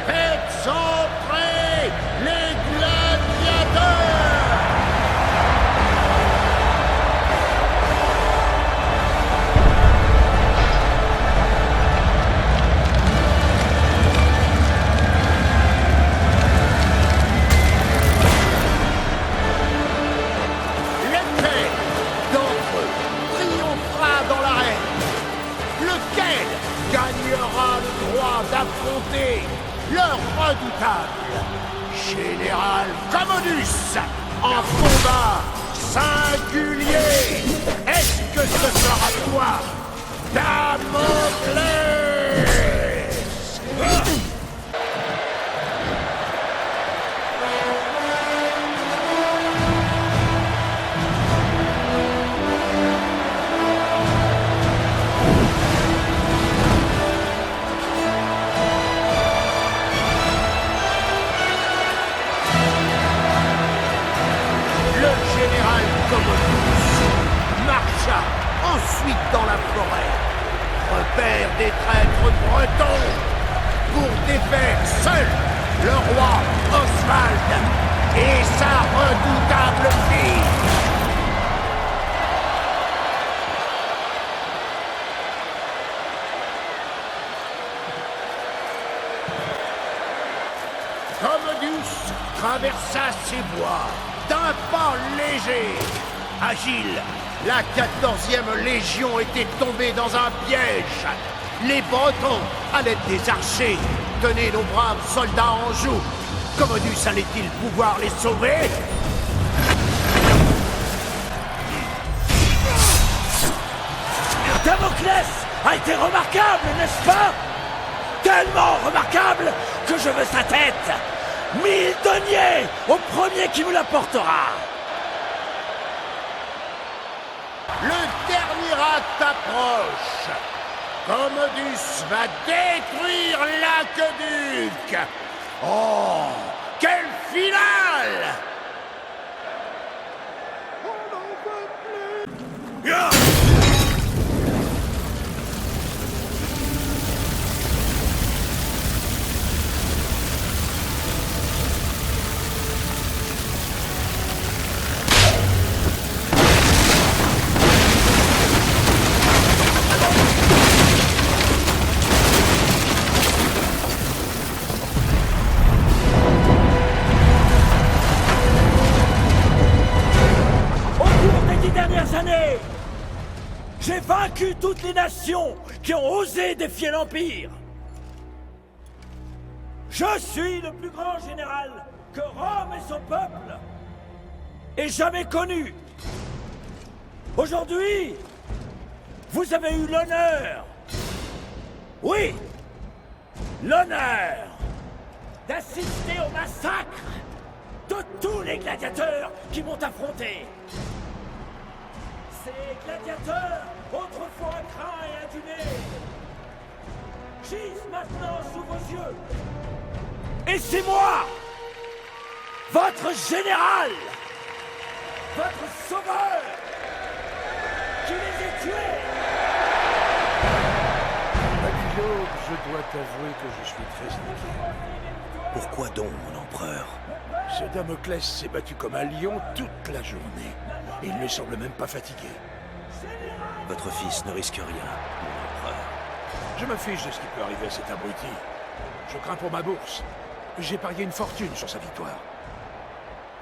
Faites entrer les gladiateurs! Lequel d'entre eux triomphera dans l'arène? Lequel gagnera le droit d'affronter le redoutable Général Commodus en combat singulier? Est-ce que ce sera toi, Damoclès? Marcha ensuite dans la forêt, repère des traîtres bretons, pour défaire seul le roi Oswald et sa redoutable fille. Commodus traversa ces bois d'un pas léger. Agile, la 14e Légion était tombée dans un piège. Les Bretons, à l'aide des archers, tenaient nos braves soldats en joue. Commodus allait-il pouvoir les sauver? Damoclès a été remarquable, n'est-ce pas? Tellement remarquable que je veux sa tête. 1000 deniers au premier qui me l'apportera. Le dernier acte approche. Commodus va détruire l'aqueduc. Oh, quelle finale! J'ai vaincu toutes les nations qui ont osé défier l'Empire. Je suis le plus grand général que Rome et son peuple aient jamais connu. Aujourd'hui, vous avez eu l'honneur, oui, l'honneur d'assister au massacre de tous les gladiateurs qui m'ont affronté. Ces gladiateurs, autrefois craints et adulés, gisent maintenant sous vos yeux. Et c'est moi, votre général, votre sauveur, qui les ai tués. À l'aube, je dois t'avouer que je suis très inquiet. Pourquoi donc, mon empereur? Ce Damoclès s'est battu comme un lion toute la journée. Et il ne semble même pas fatigué. Votre fils ne risque rien, mon empereur. Je me fiche de ce qui peut arriver à cet abruti. Je crains pour ma bourse. J'ai parié une fortune sur sa victoire.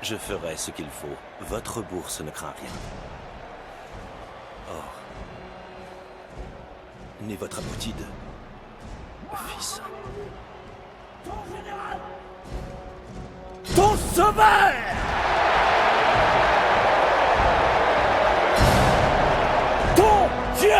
Je ferai ce qu'il faut. Votre bourse ne craint rien. Or, n'est votre aboutide, fils. Ton général, ton sauveur, ton Dieu.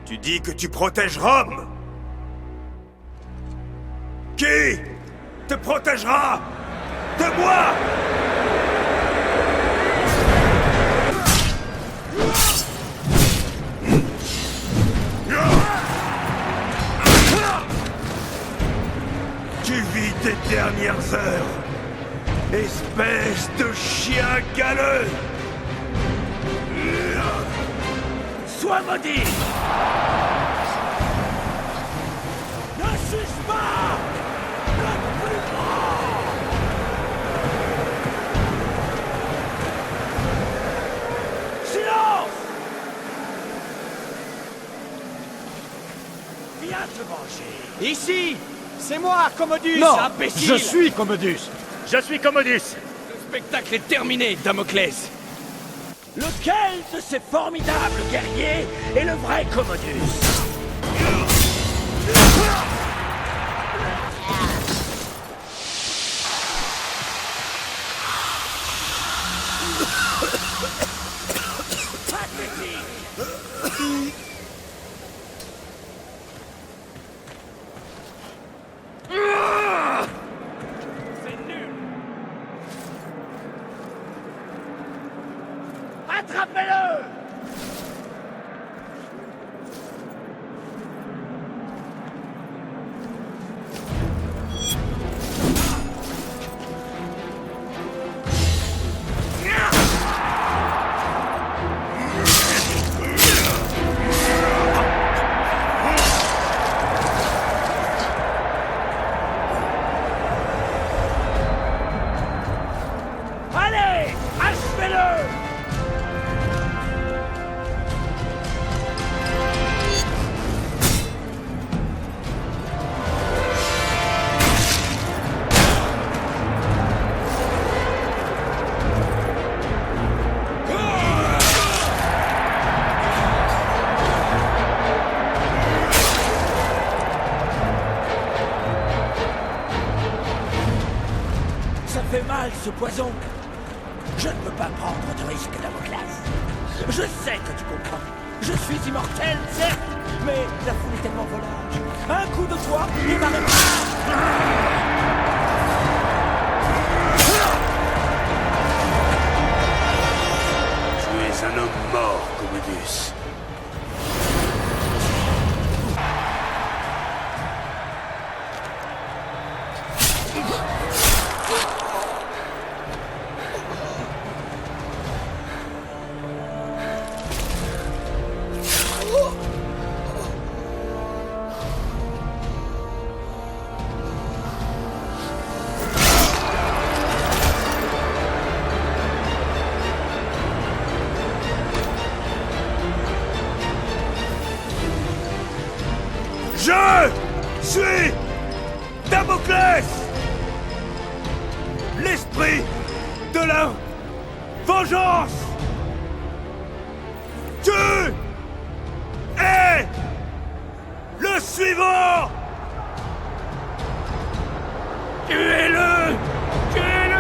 Tu dis que tu protèges Rome? Qui te protégera de moi? Tu vis tes dernières heures, espèce de chien galeux! Sois maudit! Ne suce pas! Le plus grand! Silence! Viens te manger. Ici! C'est moi, Commodus, Non, imbécile! je suis Commodus. Je suis Commodus. Le spectacle est terminé, Damoclès. Lequel de ces formidables guerriers est le vrai Commodus? Attrapez-le! Allez, achevez-le! Ça fait mal, ce poison. Je ne peux pas prendre de risque, Damoclès. Je sais que tu comprends. Je suis immortel, certes, mais la foule est tellement volage. Un coup de toi, il m'arrêtera. Tu es un homme mort, Commodus. Je suis Damoclès, l'esprit de la vengeance. Tu es le suivant. Tuez-le! Tuez-le!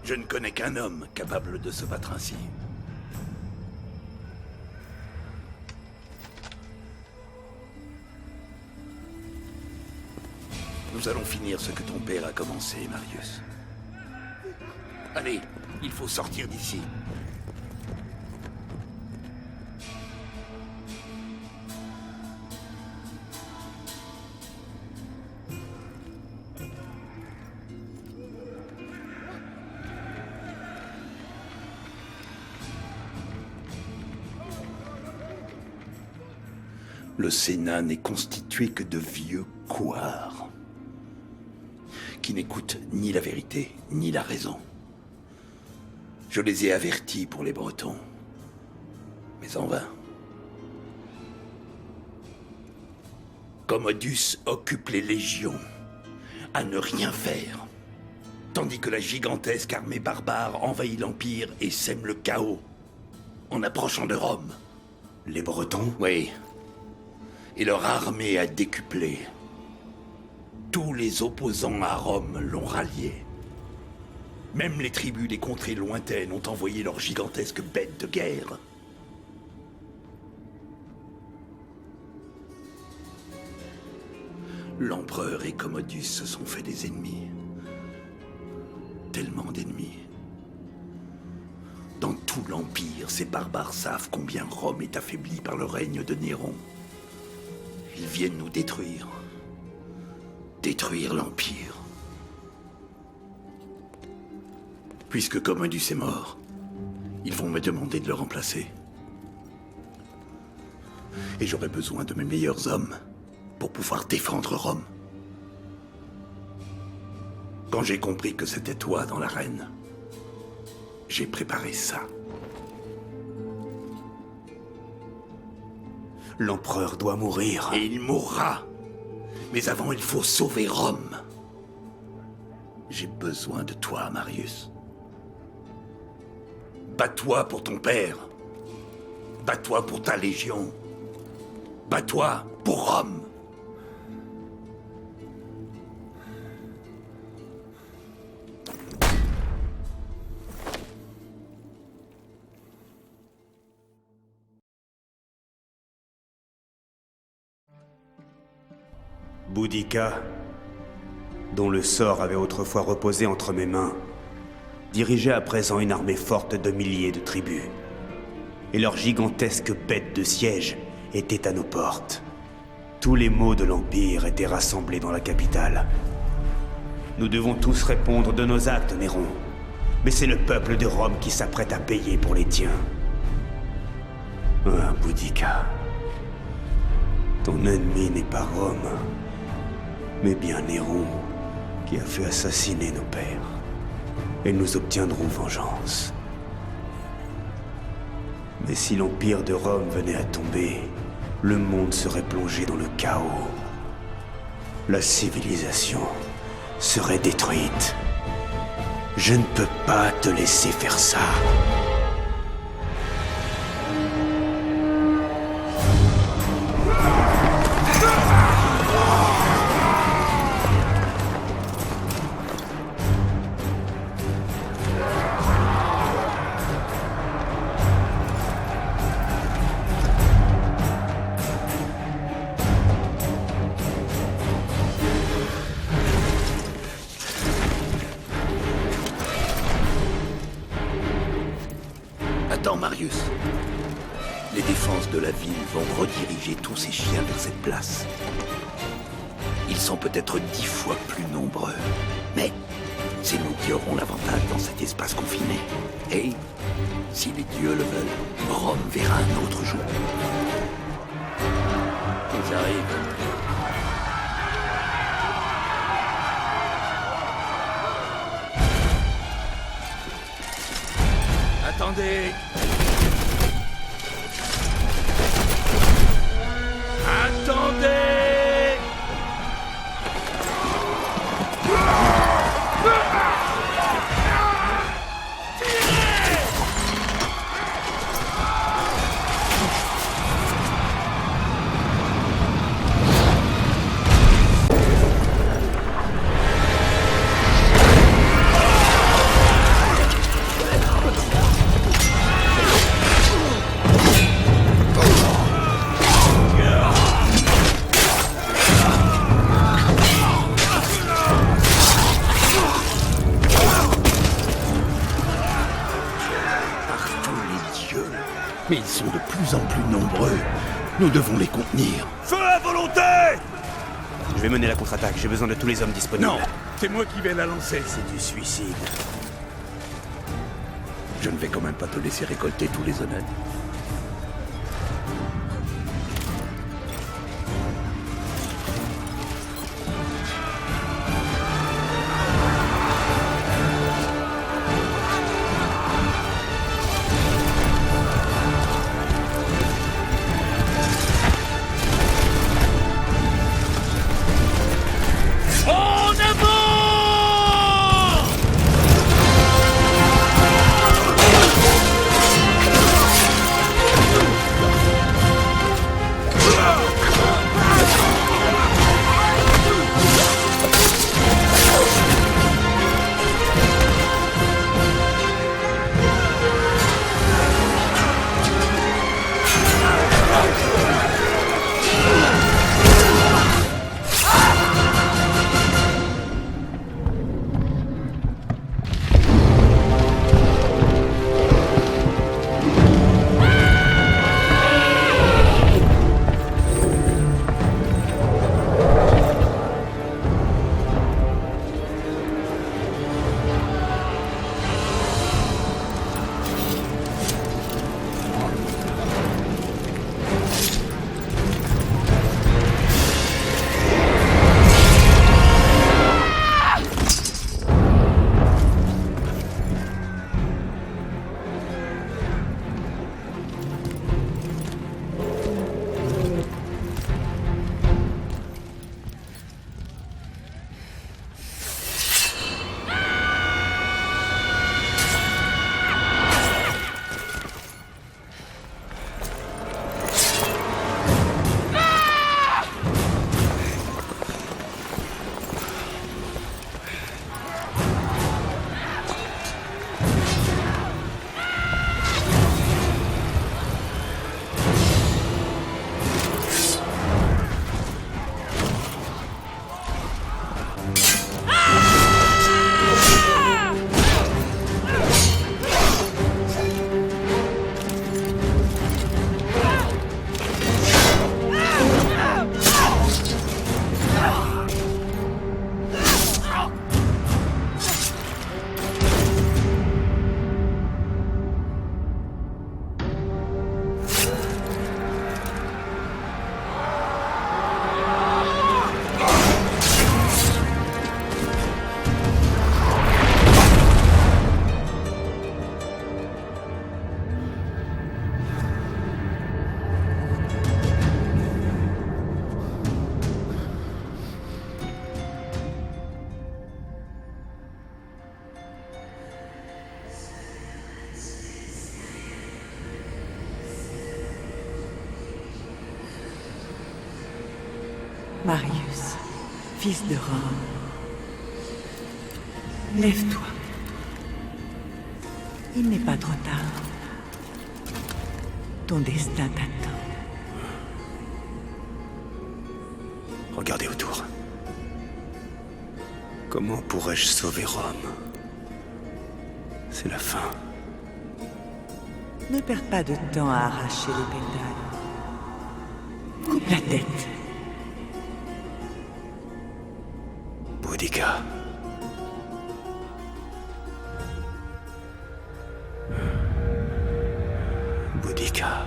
Je ne connais qu'un homme capable de se battre ainsi. Nous allons finir ce que ton père a commencé, Marius. Allez, il faut sortir d'ici. Le Sénat n'est constitué que de vieux couards qui n'écoutent ni la vérité, ni la raison. Je les ai avertis pour les Bretons. Mais en vain. Commodus occupe les légions à ne rien faire, tandis que la gigantesque armée barbare envahit l'Empire et sème le chaos en approchant de Rome. Les Bretons? Oui. Et leur armée a décuplé. Tous les opposants à Rome l'ont rallié. Même les tribus des contrées lointaines ont envoyé leurs gigantesques bêtes de guerre. L'empereur et Commodus se sont fait des ennemis. Tellement d'ennemis. Dans tout l'Empire, ces barbares savent combien Rome est affaiblie par le règne de Néron. Ils viennent nous détruire. Détruire l'Empire. Puisque Commodus est mort, ils vont me demander de le remplacer. Et j'aurai besoin de mes meilleurs hommes pour pouvoir défendre Rome. Quand j'ai compris que c'était toi dans l'arène, j'ai préparé ça. L'empereur doit mourir. Et il mourra. Mais avant, il faut sauver Rome. J'ai besoin de toi, Marius. Bats-toi pour ton père. Bats-toi pour ta légion. Bats-toi pour Rome. Boudica, dont le sort avait autrefois reposé entre mes mains, dirigeait à présent une armée forte de milliers de tribus. Et leurs gigantesques bêtes de siège étaient à nos portes. Tous les maux de l'Empire étaient rassemblés dans la capitale. Nous devons tous répondre de nos actes, Néron. Mais c'est le peuple de Rome qui s'apprête à payer pour les tiens. Ah, Boudica. Ton ennemi n'est pas Rome, mais bien Néron, qui a fait assassiner nos pères. Et nous obtiendrons vengeance. Mais si l'Empire de Rome venait à tomber, le monde serait plongé dans le chaos. La civilisation serait détruite. Je ne peux pas te laisser faire ça. Attends, Marius. Les défenses de la ville vont rediriger tous ces chiens vers cette place. Ils sont peut-être 10 fois plus nombreux. Mais c'est nous qui aurons l'avantage dans cet espace confiné. Et, si les dieux le veulent, Rome verra un autre jour. Ils arrivent. Attendez! Attendez! Mais ils sont de plus en plus nombreux. Nous devons les contenir. Feu à volonté! Je vais mener la contre-attaque. J'ai besoin de tous les hommes disponibles. Non, c'est moi qui vais la lancer. C'est du suicide. Je ne vais quand même pas te laisser récolter tous les honneurs. Marius, fils de Rome, lève-toi. Il n'est pas trop tard. Ton destin t'attend. Regardez autour. Comment pourrais-je sauver Rome? C'est la fin. Ne perds pas de temps à arracher les pétales. Coupe la tête. Boudica. Boudica.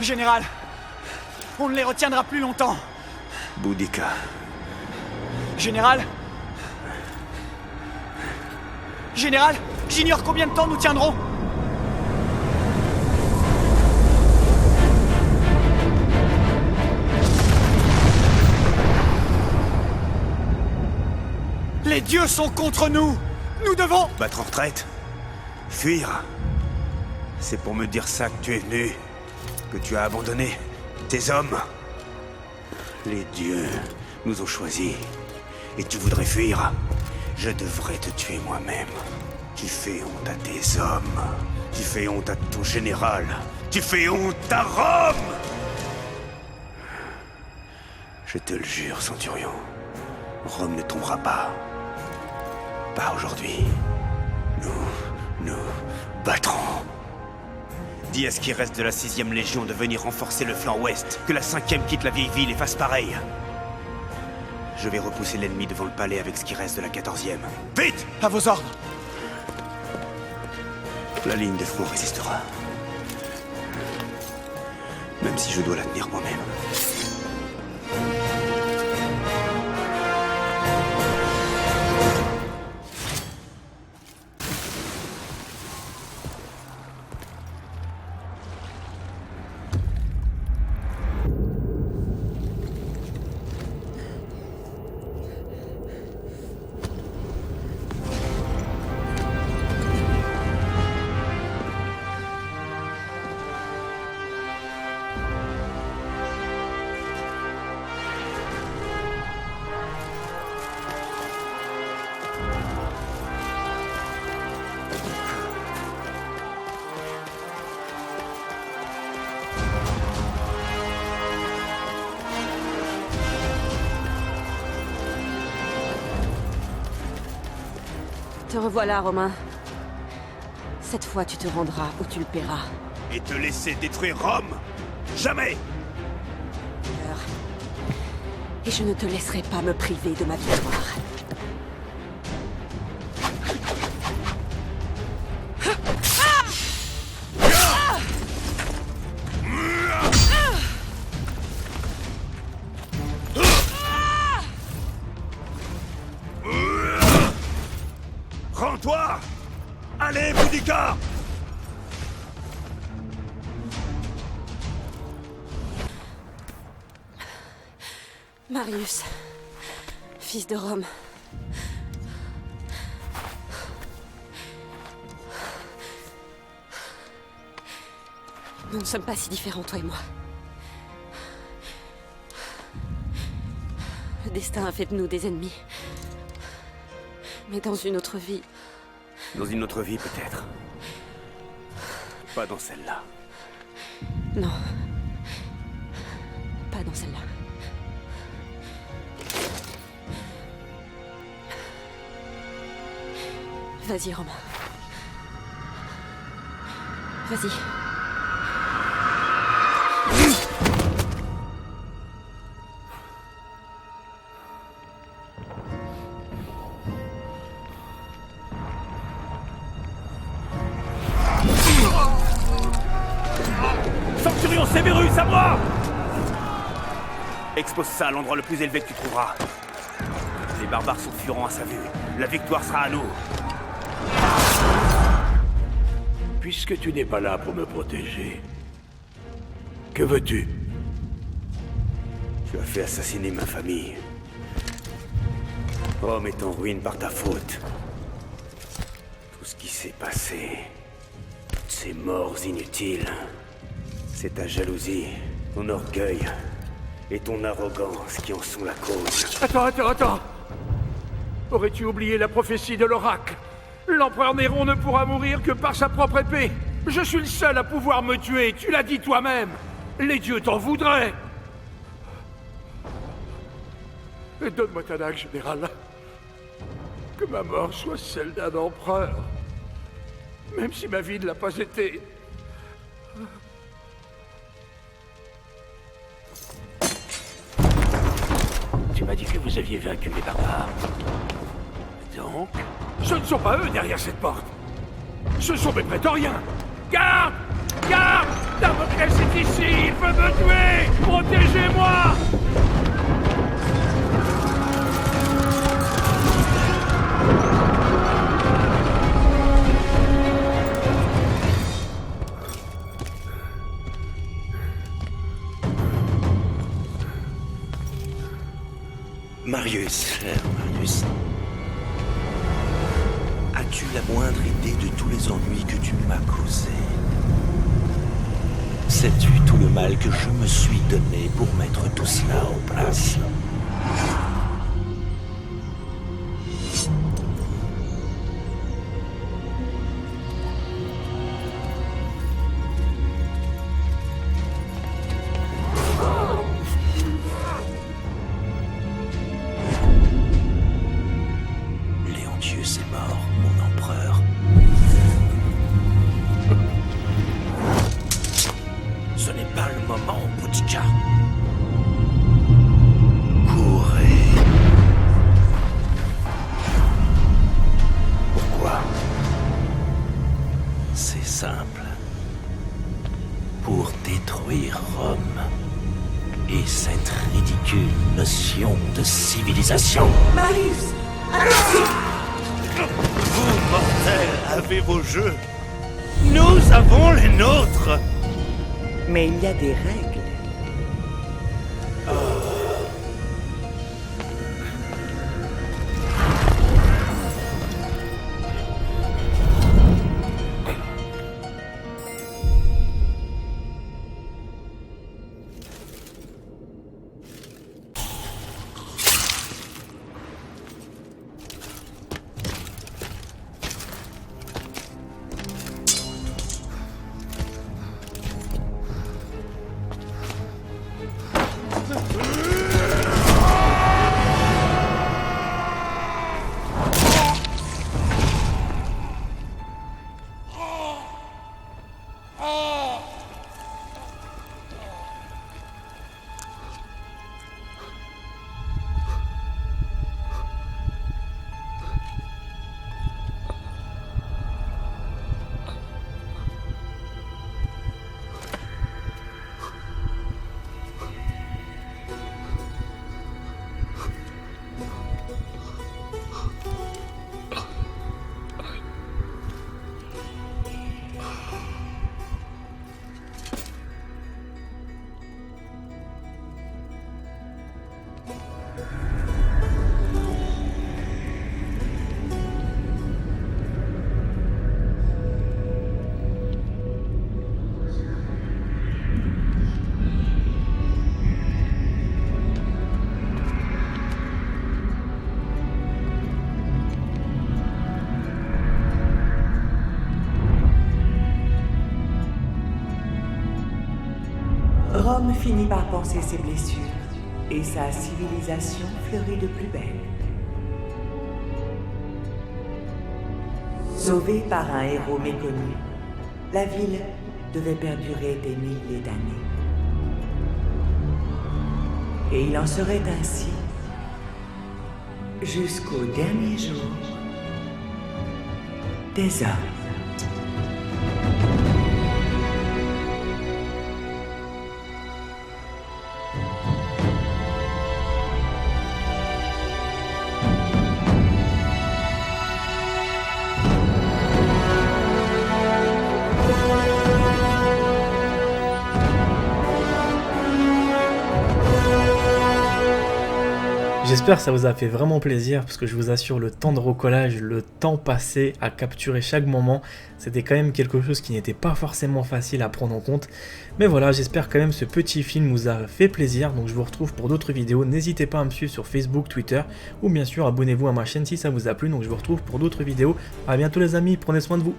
Général, on ne les retiendra plus longtemps. Boudica. Général? Général, j'ignore combien de temps nous tiendrons. Les dieux sont contre nous. Nous devons... Battre en retraite? Fuir? C'est pour me dire ça que tu es venu? Que tu as abandonné tes hommes? Les dieux nous ont choisis. Et tu voudrais fuir? Je devrais te tuer moi-même. Tu fais honte à tes hommes. Tu fais honte à ton général. Tu fais honte à Rome! Je te le jure, Centurion. Rome ne tombera pas. Pas aujourd'hui. Nous battrons. Dis à ce qui reste de la 6e Légion de venir renforcer le flanc ouest. Que la 5e quitte la vieille ville et fasse pareil. Je vais repousser l'ennemi devant le palais avec ce qui reste de la 14e. Vite! À vos ordres. La ligne de front résistera. Même si je dois la tenir moi-même. Te revoilà, Romain. Cette fois, tu te rendras ou tu le paieras. Et te laisser détruire Rome? Jamais! Et je ne te laisserai pas me priver de ma victoire. Rends-toi! Allez, Boudica! Marius, fils de Rome. Nous ne sommes pas si différents, toi et moi. Le destin a fait de nous des ennemis. Mais dans une autre vie... Dans une autre vie, peut-être. Pas dans celle-là. Non. Pas dans celle-là. Vas-y, Romain. Vas-y. Centurion Sévérus, à moi! Expose ça à l'endroit le plus élevé que tu trouveras. Les barbares sont furants à sa vue. La victoire sera à nous. Puisque tu n'es pas là pour me protéger, que veux-tu? Tu as fait assassiner ma famille. Rome est en ruine par ta faute. Tout ce qui s'est passé, toutes ces morts inutiles, c'est ta jalousie, ton orgueil et ton arrogance qui en sont la cause. Attends. Aurais-tu oublié la prophétie de l'oracle? L'empereur Néron ne pourra mourir que par sa propre épée. Je suis le seul à pouvoir me tuer, tu l'as dit toi-même. Les dieux t'en voudraient. Donne-moi ta dague, général. Que ma mort soit celle d'un empereur. Même si ma vie ne l'a pas été. Tu m'as dit que vous aviez vaincu les barbares. Donc? Ce ne sont pas eux derrière cette porte. Ce sont mes prétoriens. Garde! Garde! Damoclès est ici! Il veut me tuer! Protégez-moi! Marius, as-tu la moindre idée de tous les ennuis que tu m'as causés? Sais-tu tout le mal que je me suis donné pour mettre tout cela en place? Marius! Vous, mortels, avez vos jeux. Nous avons les nôtres. Mais il y a des règles. Rome finit par panser ses blessures, et sa civilisation fleurit de plus belle. Sauvée par un héros méconnu, la ville devait perdurer des milliers d'années. Et il en serait ainsi jusqu'au dernier jour des hommes. J'espère que ça vous a fait vraiment plaisir, parce que je vous assure, le temps de recollage, le temps passé à capturer chaque moment, c'était quand même quelque chose qui n'était pas forcément facile à prendre en compte. Mais voilà, j'espère quand même ce petit film vous a fait plaisir, donc je vous retrouve pour d'autres vidéos. N'hésitez pas à me suivre sur Facebook, Twitter, ou bien sûr abonnez-vous à ma chaîne si ça vous a plu, donc je vous retrouve pour d'autres vidéos. A bientôt les amis, prenez soin de vous.